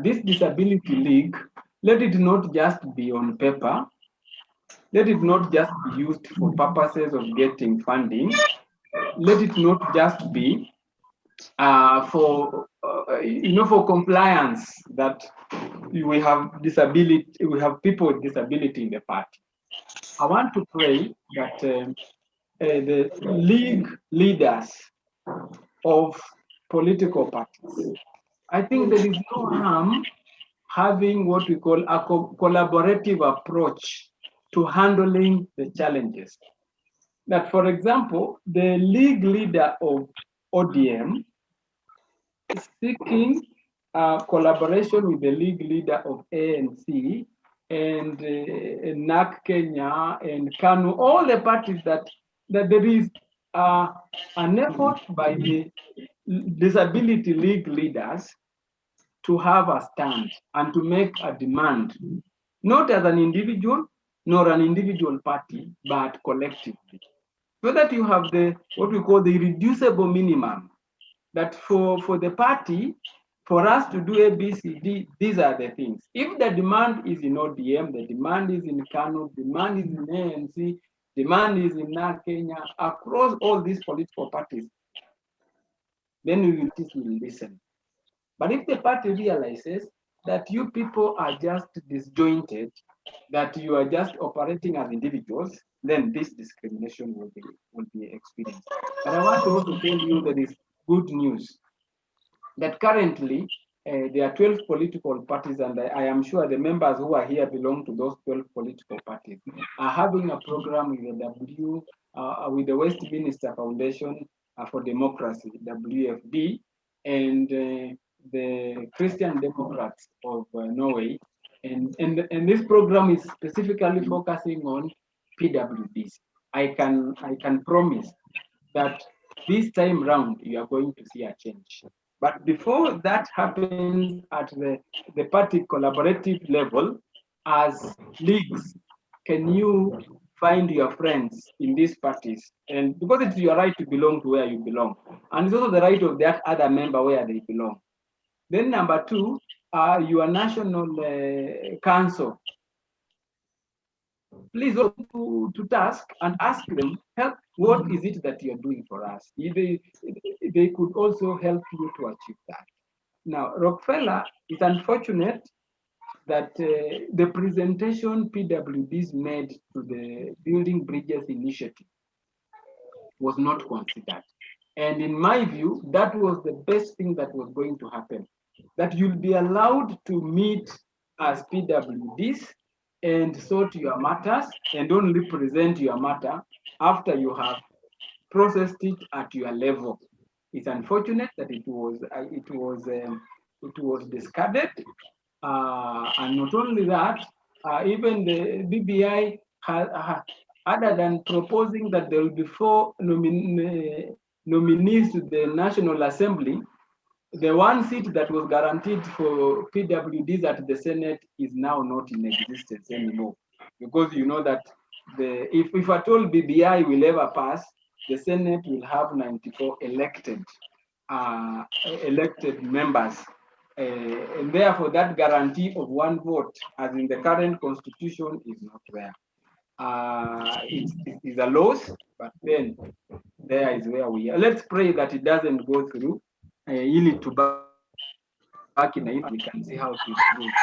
This disability league, let it not just be on paper, let it not just be used for purposes of getting funding, let it not just be for compliance that we have disability, we have people with disability in the party. I want to pray that the league leaders of political parties, I think there is no harm having what we call a collaborative approach to handling the challenges. That, for example, the league leader of ODM is seeking collaboration with the league leader of ANC and NAC Kenya and KANU, all the parties that there is an effort by the disability league leaders to have a stand and to make a demand, not as an individual, nor an individual party, but collectively. So that you have the what we call the reducible minimum, that for the party, for us to do A, B, C, D, these are the things. If the demand is in ODM, the demand is in KANU, demand is in ANC, demand is in NAC Kenya, across all these political parties, then we will listen. But if the party realizes that you people are just disjointed, that you are just operating as individuals, then this discrimination will be experienced. But I want to also tell you that is good news, that currently there are 12 political parties, and I am sure the members who are here belong to those 12 political parties, are having a program with the with the Westminster Foundation for Democracy, WFD, and the Christian Democrats of Norway. And this program is specifically focusing on PWDs. I can promise that this time round you are going to see a change. But before that happens at the party collaborative level, as leagues, can you find your friends in these parties? And because it's your right to belong to where you belong, and it's also the right of that other member where they belong. Then number two, your national council. Please go to task and ask them, help, what is it that you're doing for us? They could also help you to achieve that. Now, Rockefeller, it's unfortunate that the presentation PWDs made to the Building Bridges Initiative was not considered. And in my view, that was the best thing that was going to happen, that you'll be allowed to meet as PWDs and sort your matters and only present your matter after you have processed it at your level. It's unfortunate that it was discarded, and not only that, even the BBI other than proposing that there will be 4 nominees to the National Assembly, the one seat that was guaranteed for PWDs at the Senate is now not in existence anymore. Because you know that if at all BBI will ever pass, the Senate will have 94 elected members. And therefore, that guarantee of 1 vote, as in the current constitution, is not there. It is a loss, but then there is where we are. Let's pray that it doesn't go through. You need to back in it, we can see how to improve.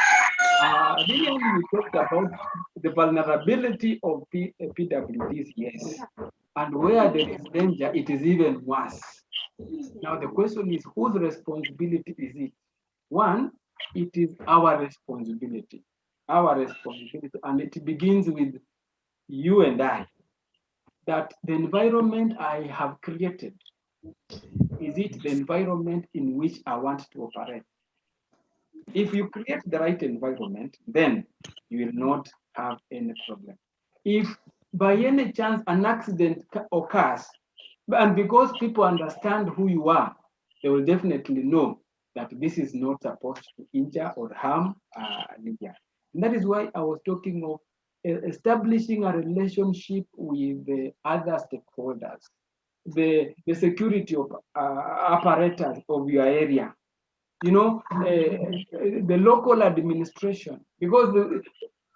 Really, we talked about the vulnerability of PWDs, yes. And where there is danger, it is even worse. Now, the question is, whose responsibility is it? One, it is our responsibility. Our responsibility, and it begins with you and I, that the environment I have created, is it the environment in which I want to operate? If you create the right environment, then you will not have any problem. If by any chance an accident occurs, and because people understand who you are, they will definitely know that this is not supposed to injure or harm Libya. And that is why I was talking of establishing a relationship with the other stakeholders, the security of apparatus of your area, you know, the local administration, because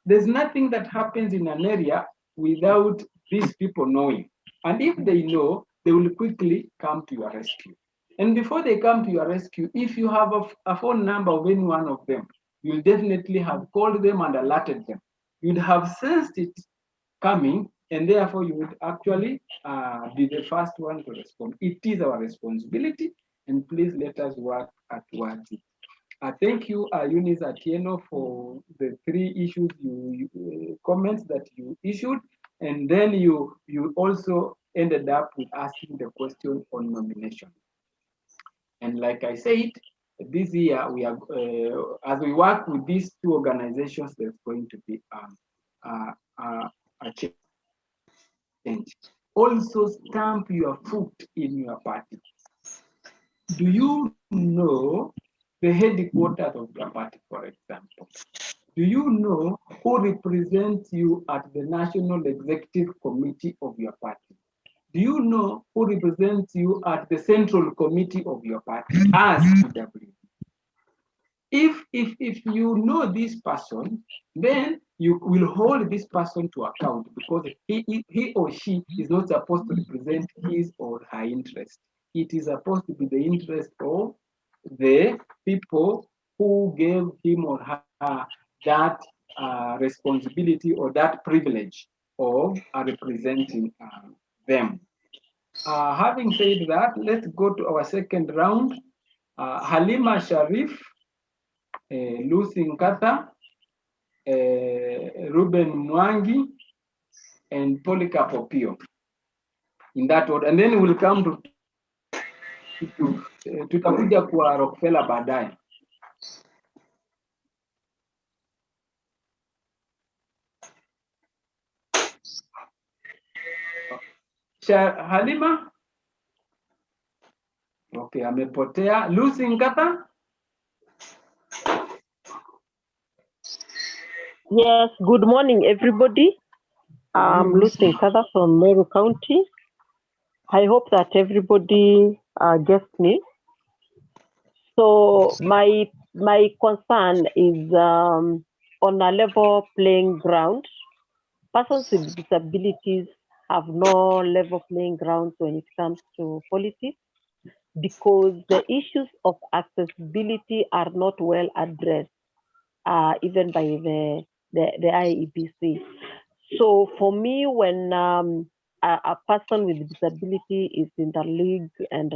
there's nothing that happens in an area without these people knowing. And if they know, they will quickly come to your rescue. And before they come to your rescue, if you have a phone number of any one of them, you'll definitely have called them and alerted them. You'd have sensed it coming, and therefore you would actually be the first one to respond. It is our responsibility, and please let us work towards it. Thank you, Eunice Atieno, for the 3 issues comments that you issued, and then you also ended up with asking the question on nomination. And like I said, this year we are, as we work with these 2 organizations, there's going to be a change. Also, stamp your foot in your party. Do you know the headquarters of your party, for example? Do you know who represents you at the National Executive Committee of your party? Do you know who represents you at the Central Committee of your party as PW? If you know this person, then you will hold this person to account, because he or she is not supposed to represent his or her interest. It is supposed to be the interest of the people who gave him or her that responsibility or that privilege of representing them. Having said that, let's go to our second round. Halima Sharif, Lucy Nkata, Ruben Mwangi, and Polycarp Opio. In that order. And then we'll come to tutakuja kwa Rockefeller baadaye. Halima? Okay, amepotea. Lucy Nkata? Yes, good morning, everybody. I'm Lucy Nkata from Meru County. I hope that everybody gets me. So my concern is on a level playing ground. Persons with disabilities have no level playing ground when it comes to politics because the issues of accessibility are not well addressed, even by the IEBC. So for me, when a person with disability is in the league and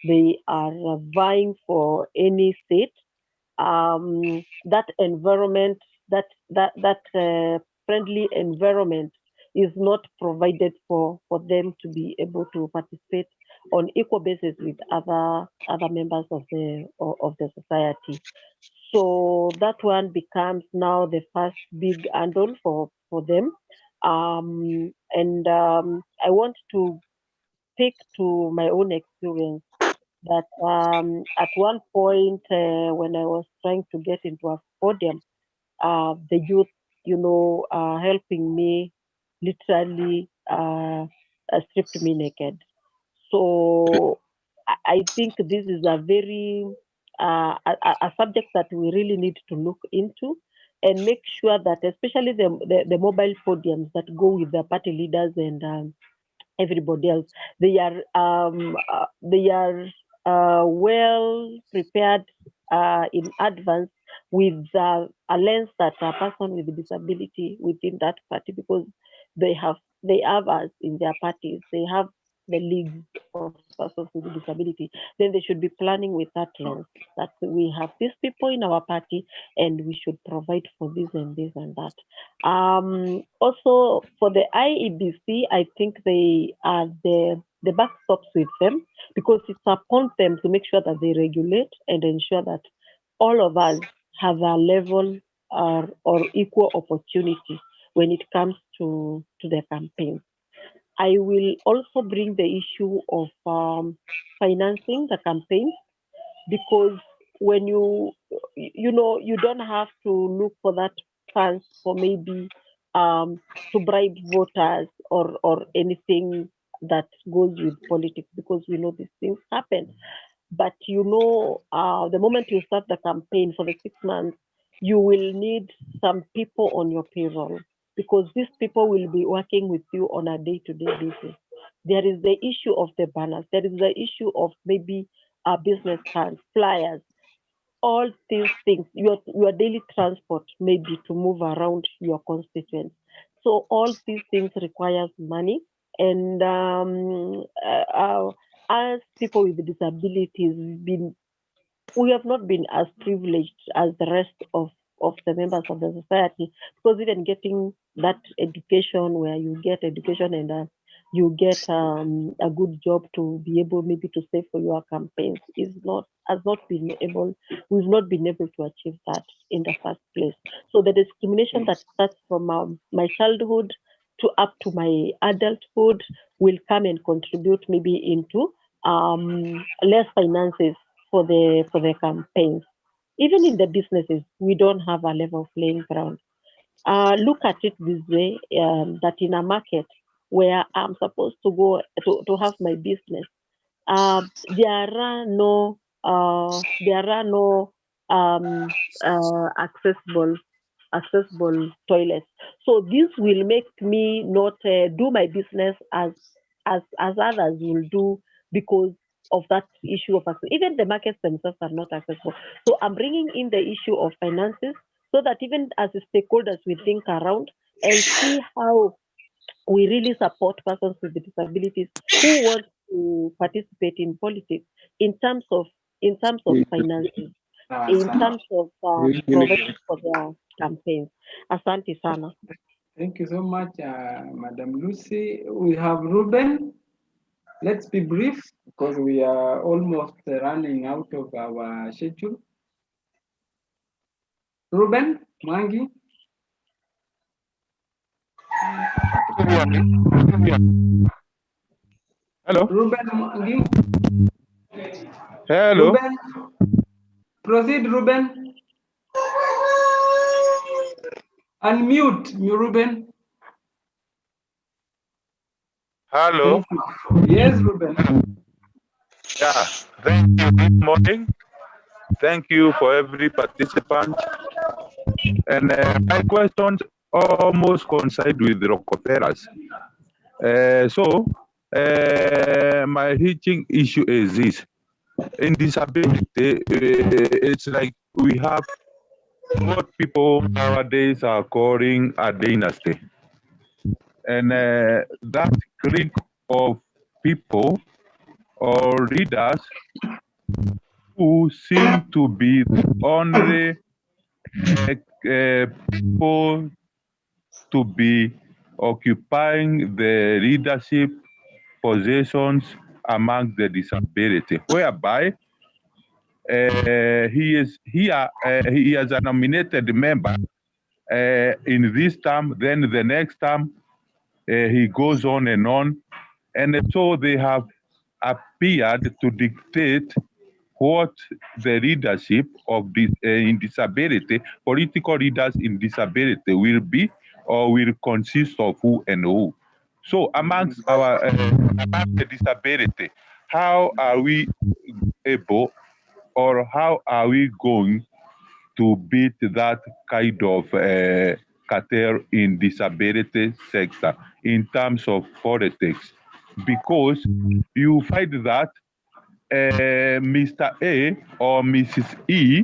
they are vying for any seat, that environment, that friendly environment is not provided for them to be able to participate on equal basis with other members of the society. So that one becomes now the first big hurdle for them. And I want to speak to my own experience that at one point when I was trying to get into a podium, the youth, helping me literally stripped me naked. So I think this is a very a subject that we really need to look into and make sure that, especially the mobile podiums that go with the party leaders and everybody else, they are well prepared in advance with a lens that a person with disability within that party, because they have us in their parties, they have the leagues of persons with disability, then they should be planning with that lens that we have these people in our party and we should provide for this and this and that. Also for the IEBC, I think they are the backstops with them, because it's upon them to make sure that they regulate and ensure that all of us have a level or equal opportunity when it comes to the campaign. I will also bring the issue of financing the campaign, because when you don't have to look for that funds for maybe to bribe voters or anything that goes with politics, because we know these things happen. But the moment you start the campaign for the 6 months, you will need some people on your payroll, because these people will be working with you on a day-to-day basis. There is the issue of the banners. There is the issue of maybe business cards, flyers, all these things, your daily transport, maybe to move around your constituents. So all these things requires money. And as people with disabilities, we have not been as privileged as the rest of the members of the society, because even getting that education where you get education and you get a good job to be able maybe to save for your campaigns we've not been able to achieve that in the first place. So the discrimination that starts from my childhood to up to my adulthood will come and contribute maybe into less finances for the campaigns. Even in the businesses, we don't have a level playing ground. Look at it this way, that in a market where I'm supposed to go to have my business, there are no accessible toilets. So this will make me not do my business as others will do, because of that issue of access. Even the markets themselves are not accessible. So I'm bringing in the issue of finances, so that even as stakeholders we think around and see how we really support persons with disabilities who want to participate in politics in terms of finances. in terms of providing for their campaigns. Asante sana. Thank you so much, Madam Lucy. We have Ruben. Let's be brief because we are almost running out of our schedule. Ruben, Mangi. Hello. Ruben, Mangi. Hello. Ruben. Proceed, Ruben. Unmute, Ruben. Hello. Yes, Ruben. Yeah. Thank you. Good morning. Thank you for every participant. And my questions almost coincide with Rockefeller's. My teaching issue is this. In disability, it's like we have what people nowadays are calling a dynasty. And that clique of people or leaders who seem to be the only people to be occupying the leadership positions among the disability, whereby he is here, he is a nominated member in this term, then the next term he goes on, and so they have appeared to dictate what the leadership of this in disability, political leaders in disability will be or will consist of who and who. So amongst our among the disability, how are we able or how are we going to beat that kind of cartel in disability sector in terms of politics? Because you find that Mr. A or Mrs. E,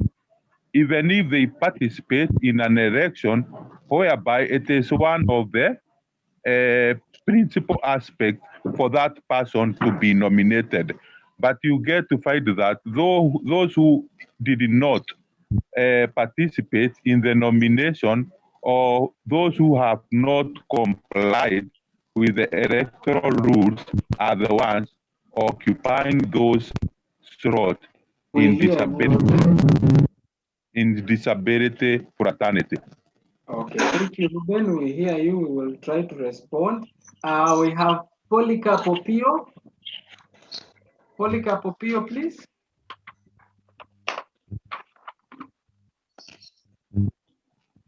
even if they participate in an election whereby it is one of the principal aspects for that person to be nominated. But you get to find that those who did not participate in the nomination or those who have not complied with the electoral rules are the ones occupying those slots in disability fraternity. Okay, thank you, Ruben. We hear you. We will try to respond. We have Polika Popio. Polika Popio, please.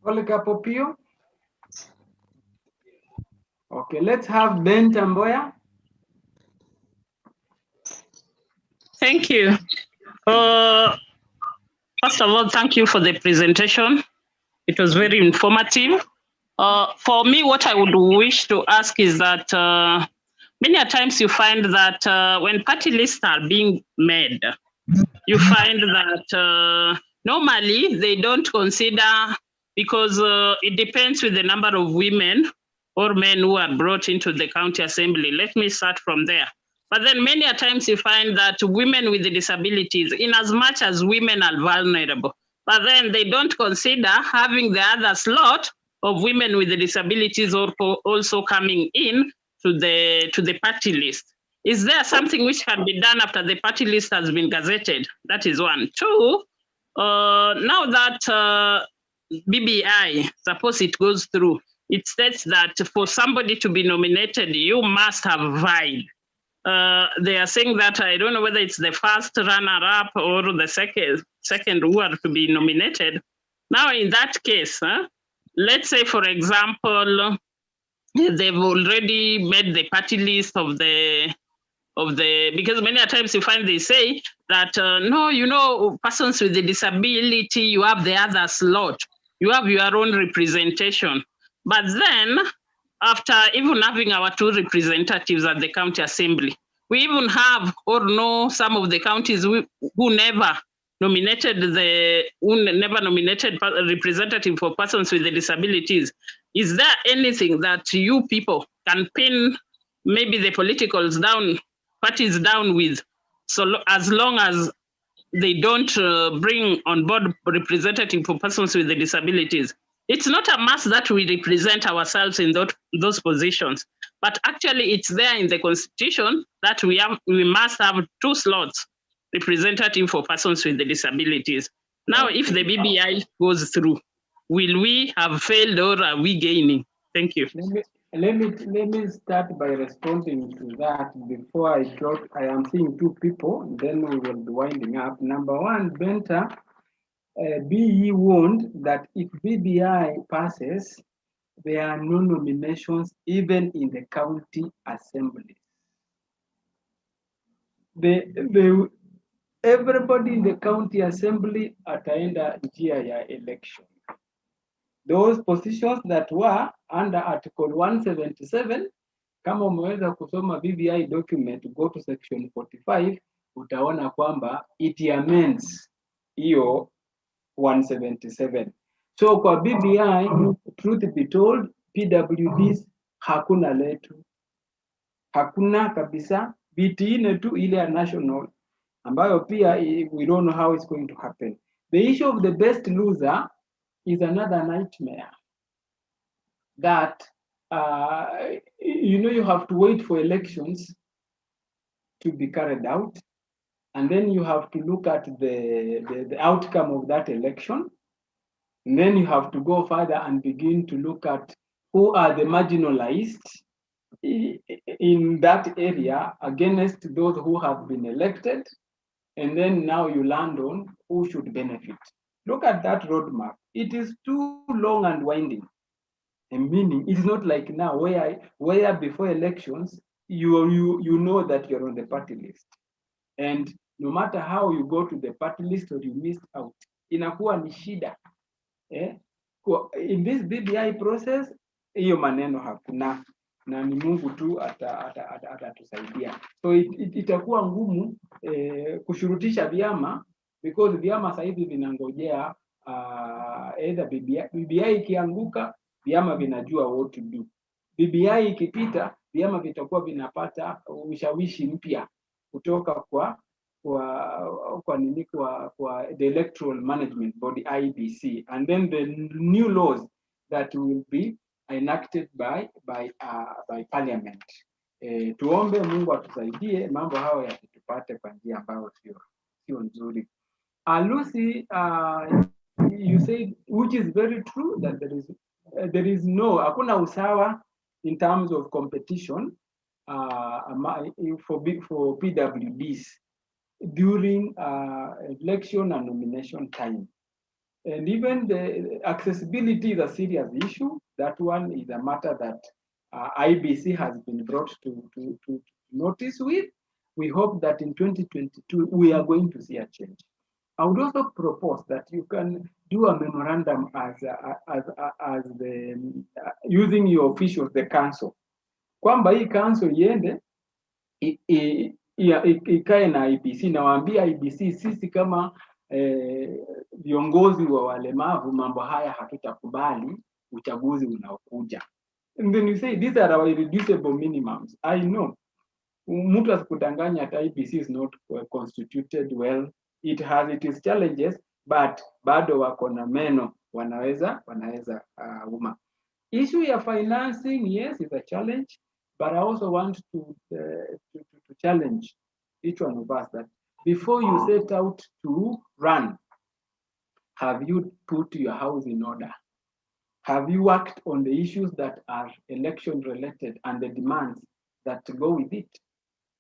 Polika Popio. Okay, let's have Ben Tamboya. Thank you. First of all, thank you for the presentation. It was very informative. For me, what I would wish to ask is that many a times you find that when party lists are being made, you find that normally they don't consider, because it depends with the number of women or men who are brought into the county assembly. Let me start from there. But then many a times you find that women with the disabilities, in as much as women are vulnerable, but then they don't consider having the other slot of women with the disabilities also coming in to the party list. Is there something which can be done after the party list has been gazetted? That is one. Two, now that BBI, suppose it goes through, it states that for somebody to be nominated, you must have vied. They are saying that, I don't know whether it's the first runner-up or the second who are to be nominated. Now, in that case, let's say, for example, they've already made the party list of the, because many times you find they say that, no, you know, persons with the disability, you have the other slot, you have your own representation. But then, after even having our two representatives at the county assembly, we even have or know some of the counties who never nominated representative for persons with the disabilities. Is there anything that you people can pin maybe the politicals down, parties down with, so as long as they don't bring on board representative for persons with disabilities. It's not a must that we represent ourselves in those positions, but actually it's there in the constitution that we must have 2 slots representative for persons with disabilities. Now, if the BBI goes through, will we have failed or are we gaining? Thank you. Let me start by responding to that before I talk. I am seeing 2 people, then we will be winding up. Number 1, Benta, be ye warned that if BBI passes, there are no nominations even in the county assembly. Everybody in the county assembly ataenda njia ya election. Those positions that were under Article 177, kama umeweza kusoma BBI document, go to section 45, utaona kwamba it amends hiyo 177. So kwa BBI, truth be told, PWDs hakuna letu. Hakuna kabisa, viti 4 tu ile ya national, ambayo pia we don't know how it's going to happen. The issue of the best loser is another nightmare. That you have to wait for elections to be carried out, and then you have to look at the outcome of that election, and then you have to go further and begin to look at who are the marginalized in that area against those who have been elected, and then now you land on who should benefit. Look at that roadmap. It is too long and winding. And meaning, it's not like now where before elections you know that you're on the party list, and no matter how you go to the party list or you missed out, inakuwa ni shida. In this BBI process, hiyo maneno hakuna, na ni Mungu tu atatusaidia. So itakuwa ngumu kushurutisha vyama, because vyama sasa hivi vinangojea either BBI ikianguka, vyama vinajua what to do. BBI ikipita, vyama vitakuwa vinapata ushawishi mpya kutoka kwa the electoral management body IBC, and then the new laws that will be enacted by parliament. Tuombe Mungu atusaidie mambo hayo yasitupate kwa njia ambayo sio nzuri. Lucy, you said, which is very true, that there is no hakuna usawa in terms of competition for PWDs during election and nomination time. And even the accessibility is a serious issue. That one is a matter that IBC has been brought to notice with. We hope that in 2022, we are going to see a change. I would also propose that you can do a memorandum as using your officials, the council. Kwamba hii council iende ikae na IBC, na waambia IBC, sisi kama viongozi wa walemavu, mambo haya hatutakubali uchaguzi unaokuja. And then you say these are our irreducible minimums. I know mtu asikudanganya at IBC is not constituted well. It has its challenges, but bado wako na meno, wanaweza uma. Issue ya financing, yes, is a challenge, but I also want to challenge each one of us that before you set out to run, have you put your house in order? Have you worked on the issues that are election related and the demands that go with it?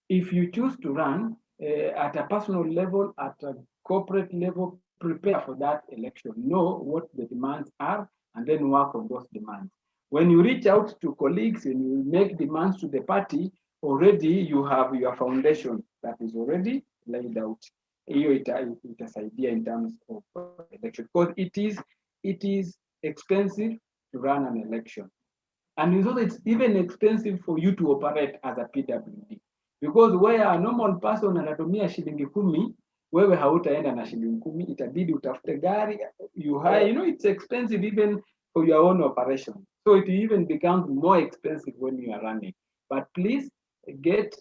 If you choose to run at a personal level, at a corporate level, prepare for that election, know what the demands are, and then work on those demands. When you reach out to colleagues and you make demands to the party, already you have your foundation that is already laid out. Hiyo itasaidia in terms of election, because it is expensive to run an election. And it's even expensive for you to operate as a PWD. Because where a normal person anatumia shilingi 10, wewe hautaenda na shilingi 10, itabidi utafute gari, you hire, it's expensive even for your own operation. So it even becomes more expensive when you are running. But please get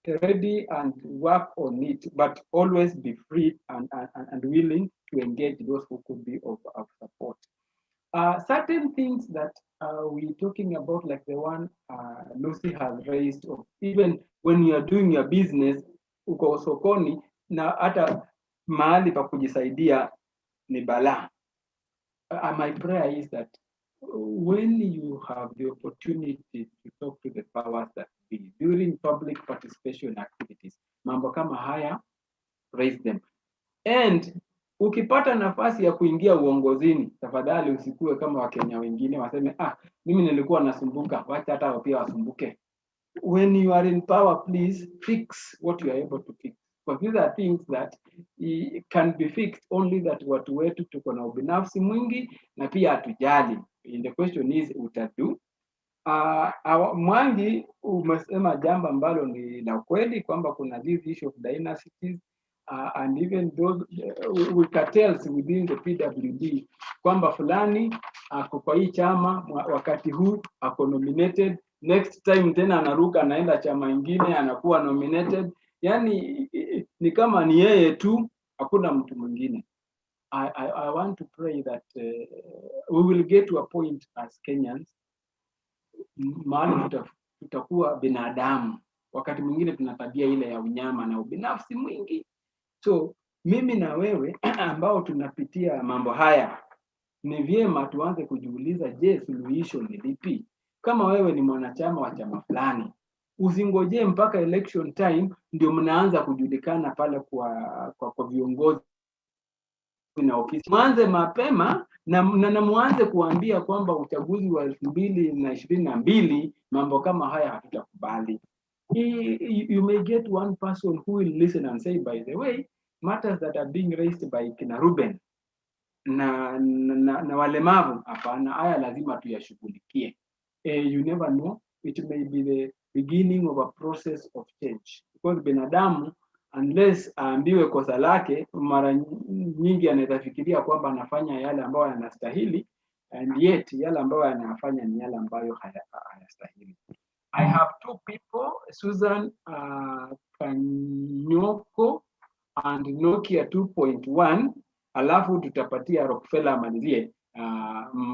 ready and work on it, but always be free and willing to engage those who could be of support. Certain things that we're talking about, like the one Lucy has raised, of even when you are doing your business, uko sokoni na hata mahali pa kujisaidia ni balaa. My prayer is that when you have the opportunity to talk to the powers that be during public participation activities, mambo kama haya, raise them. And ukipata nafasi ya kuingia uongozini, tafadhali usikue kama Wakenya wengine waseme, mimi nilikuwa nasumbuka, wacha hata pia wasumbuke. When you are in power, please fix what you are able to fix. Because these are things that can be fixed only that watu wetu tuko na ubinafsi mwingi na pia hatujali. And the question is, utadu. Mwangi umesema jambo ambalo ni la kweli kwamba kuna this issue of dynasties and even those cartels within the PWD kwamba fulani ako kwa hii chama wakati huu ako nominated, next time tena anaruka anaenda chama ingine anakuwa nominated, yani ni kama ni yeye tu, hakuna mtu mwingine. I want to pray that we will get to a point as Kenyans mahali tutakuwa binadamu. Wakati mwingine tuna tabia ile ya unyama na ubinafsi mwingi. So mimi na wewe ambao tunapitia mambo haya, ni vyema tuanze kujiuliza, je, suluhisho ni lipi? Kama wewe ni mwanachama wa chama fulani, usingoje mpaka election time ndio mnaanza kujulikana pale kwa viongozi na ofisi. Mwanze mapema na mwanze kuambia kwamba uchaguzi wa 2022 mambo kama haya hatutakubali. You may get one person who will listen and say, by the way, matters that are being raised by kina Ruben na walemavu, hapana, haya lazima tuyashughulikie. You never know, it may be the beginning of a process of change, because binadamu unless aambiwe kosa lake, mara nyingi anaweza fikiria kwamba anafanya yale ambayo yanastahili, and yet yale ambayo anafanya ni yale ambayo hayastahili. I have two people, Susan Kanyoko and Nokia 2.1, alafu tutapatia Rockefeller amalizie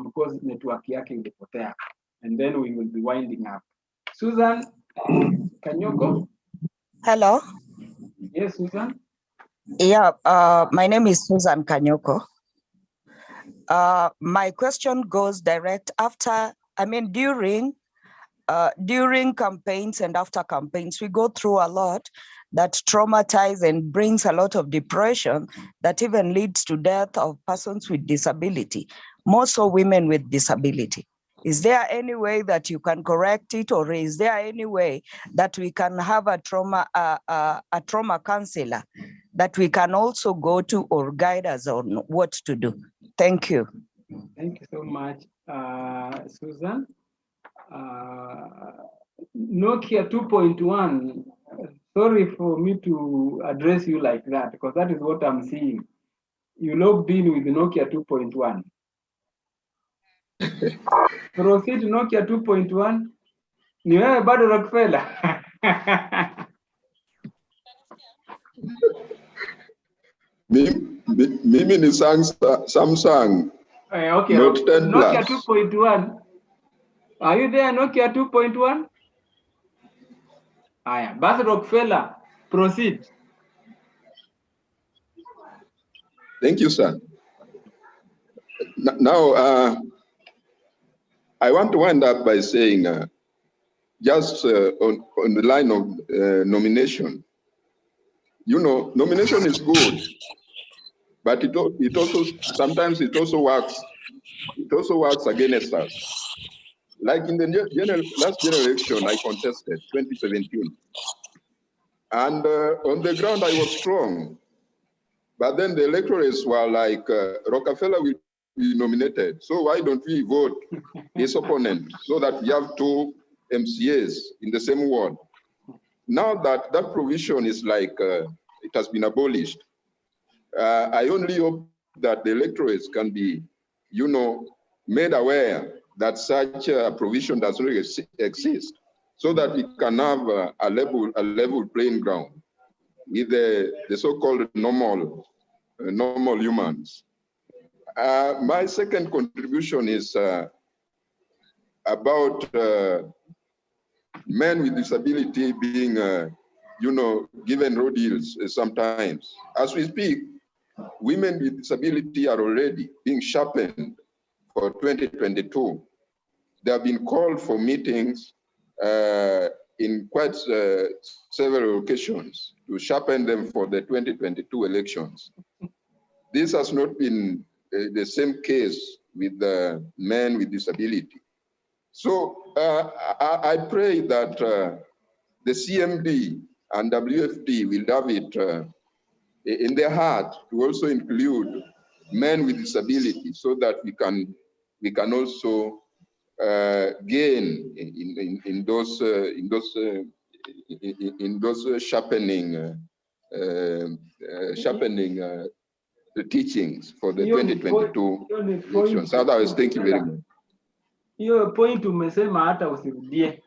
because network yake ilipotea, and then we will be winding up. Susan Kanyoko. Hello. Yes, Susan. Yeah, my name is Susan Kanyoko. My question goes direct after, during campaigns and after campaigns, we go through a lot that traumatize and brings a lot of depression that even leads to death of persons with disability, more so women with disability. Is there any way that you can correct it, or is there any way that we can have a trauma counselor that we can also go to or guide us on what to do? Thank you. Thank you so much, Susan. Nokia 2.1, sorry for me to address you like that, because that is what I'm seeing. You logged in with Nokia 2.1. Proceed Nokia 2.1. Ni wewe bado Rockefeller. Mimi ni Samsung. Okay. Note 10 Nokia Plus. 2.1. Are you there, Nokia 2.1? Aya, basi Rockefeller, proceed. Thank you, sir. Now, I want to wind up by saying, just on the line of nomination, you know, nomination is good, but it also sometimes it also works against us. Like in the last general election, I contested 2017, and on the ground I was strong, but then the electorates were like, Rockefeller will be nominated, so why don't we vote his opponent so that we have two MCAs in the same ward? Now that that provision is like, it has been abolished, I only hope that the electorates can be, you know, made aware that such a provision does not exist. so that we can have a level playing ground with the so-called normal humans. My second contribution is about men with disability being, given road deals sometimes. As we speak, women with disability are already being sharpened for 2022. They have been called for meetings in quite several occasions to sharpen them for the 2022 elections. This has not been the same case with the men with disability. So I pray that the CMD and WFD will have it in their heart to also include men with disability, so that we can also gain in those sharpening the teachings for the 2022 elections. Otherwise, thank you very much. Hiyo point umesema hata usirudie.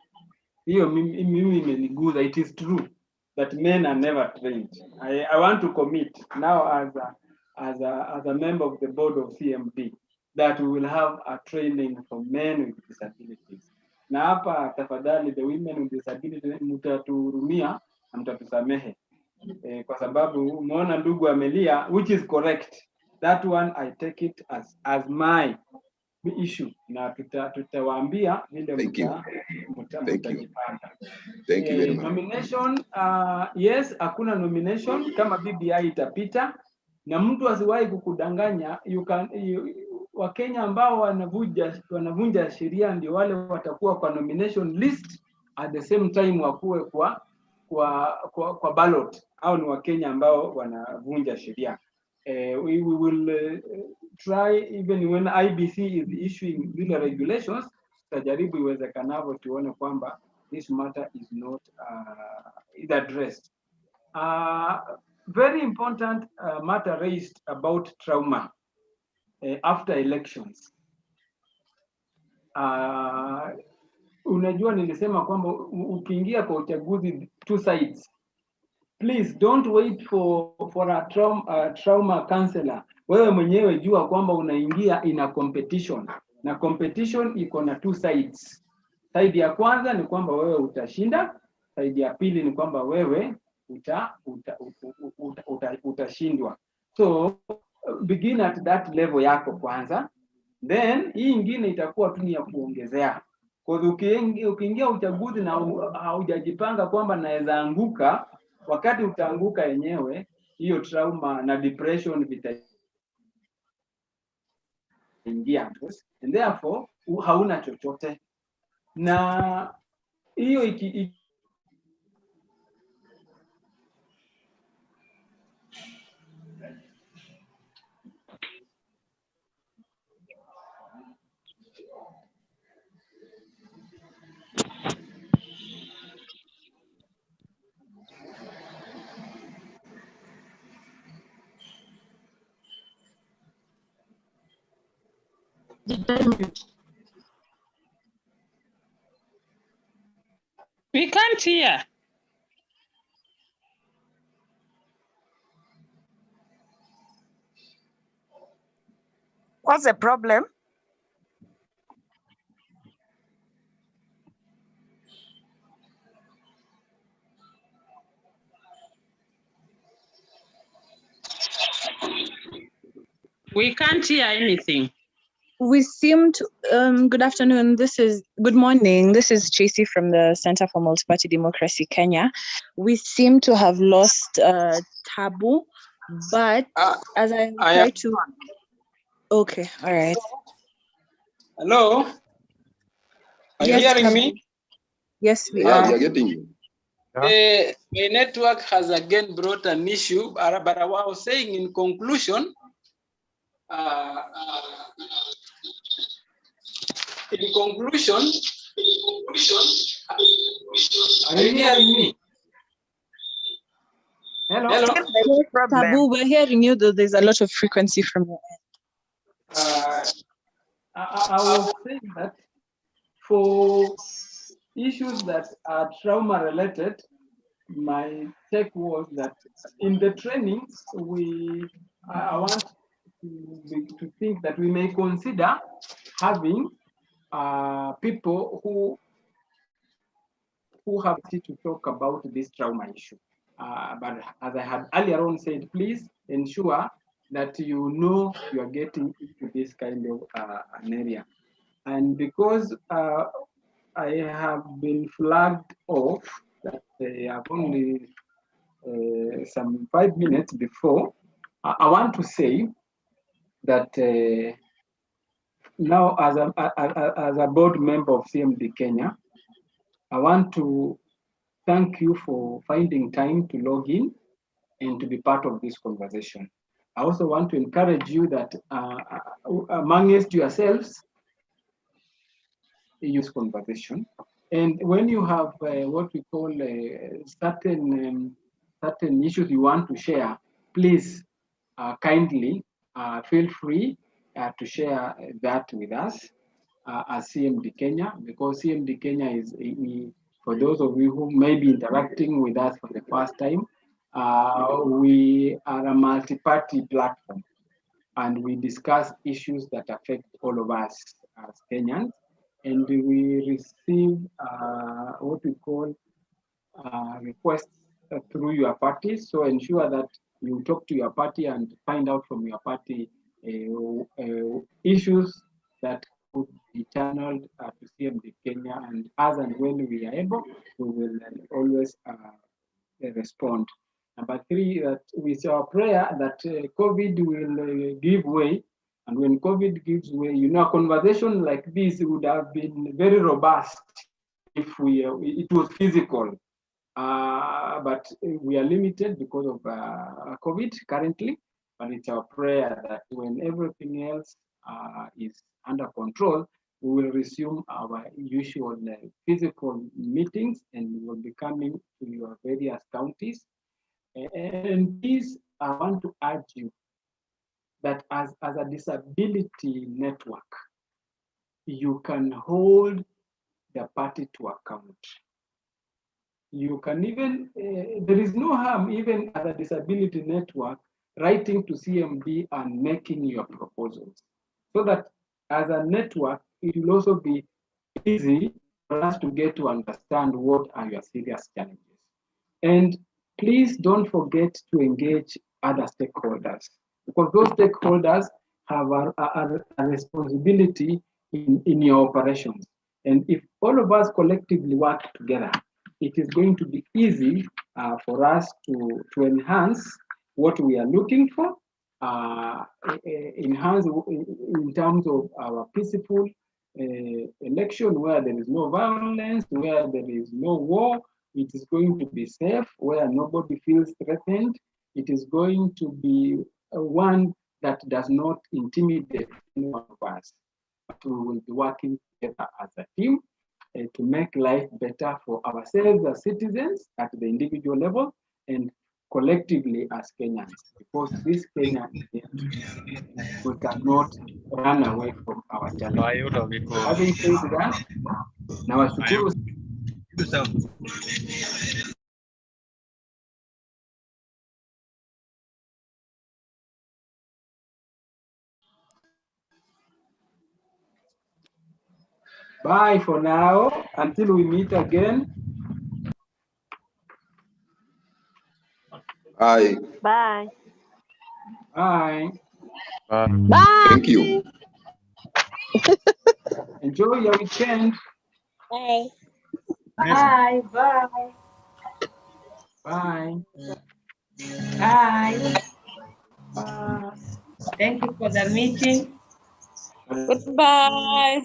Hiyo mimi imeniguza. It is true that men are never trained. I want to commit now as a member of the board of CMD that we will have a training for men with disabilities. Na hapa tafadhali, the women with disabilities, mtatuhurumia na mtatusamehe. Kwa sababu umeona ndugu amelia, which is correct. That one I take it as my issue, na tutawaambia vile mtajipanga. Thank you very much. Nomination, yes, hakuna nomination kama BBI itapita, na mtu asiwahi kukudanganya. Wakenya ambao wanavunja sheria ndio wale watakuwa kwa nomination list, at the same time wakuwe kwa ballot. Au ni Wakenya ambao wanavunja sheria. We will try, even when IBC is issuing zile regulations, tutajaribu iwezekanavyo tuone kwamba this matter is not is addressed. Very important matter raised about trauma after elections. Unajua nilisema kwamba ukiingia kwa uchaguzi, two sides. Please don't wait for a trauma counselor. Wewe mwenyewe jua kwamba unaingia in a competition. Na competition iko na two sides. Side ya kwanza ni kwamba wewe utashinda, side ya pili ni kwamba wewe utashindwa. So begin at that level yako kwanza, then hii ingine itakuwa tu ni ya kuongezea. Kwa ukiingia uchaguzi na haujajipanga kwamba naweza anguka, wakati utaanguka yenyewe, hiyo trauma na depression vitaingia, and therefore hauna chochote. Na hiyo We can't hear. What's the problem? We can't hear anything. We seem to, good afternoon, good morning. This is Tracy from the Center for Multi-Party Democracy, Kenya. We seem to have lost Tabu, but as I try to, okay, all right. Hello? Are you hearing me? Yes, we are. are. We are getting you. The network has again brought an issue, but I was saying in conclusion, are you hearing me? Hello? Tabu, we're hearing you, though there's a lot of frequency from your end. I was saying that for issues that are trauma related, my take was that in the trainings, I want to think that we may consider having people who have to talk about this trauma issue. But as I had earlier on said, please ensure that you know you are getting into this kind of an area. And because I have been flagged off that I have only some 5 minutes before, I want to say that now as a board member of CMD Kenya, I want to thank you for finding time to log in and to be part of this conversation. I also want to encourage you that amongst yourselves, use conversation. And when you have what we call certain issues you want to share, please kindly feel free to share that with us as CMD Kenya, because CMD Kenya is, for those of you who may be interacting with us for the first time, we are a multi-party platform and we discuss issues that affect all of us as Kenyans. And we receive what we call requests through your party. So ensure that you talk to your party and find out from your party issues that could be channeled to CMD Kenya. And as and when we are able, we will always respond. Number three, that with our prayer that COVID will give way. And when COVID gives way, you know, a conversation like this would have been very robust if it was physical. But we are limited because of COVID currently. But it's our prayer that when everything else is under control, we will resume our usual physical meetings and we will be coming to your various counties. And please, I want to urge you that as a disability network, you can hold the party to account. You can even, there is no harm even as a disability network writing to CMD and making your proposals. So that as a network, it will also be easy for us to get to understand what are your serious challenges. And please don't forget to engage other stakeholders, because those stakeholders have a responsibility in your operations. And if all of us collectively work together, it is going to be easy for us to enhance what we are looking for, enhance in terms of our peaceful election where there is no violence, where there is no war. It is going to be safe, where nobody feels threatened. It is going to be one that does not intimidate anyone of us. But we will be working together as a team to make life better for ourselves as citizens at the individual level and collectively as Kenyans, because this Kenya, we cannot run away from our challenges. Having said that, nawashukuru. Bye for now, until we meet again. Bye. Bye. Bye. Bye. Thank you. Enjoy your weekend. Bye. Bye. Bye. Bye. Bye. Thank you for the meeting. Goodbye.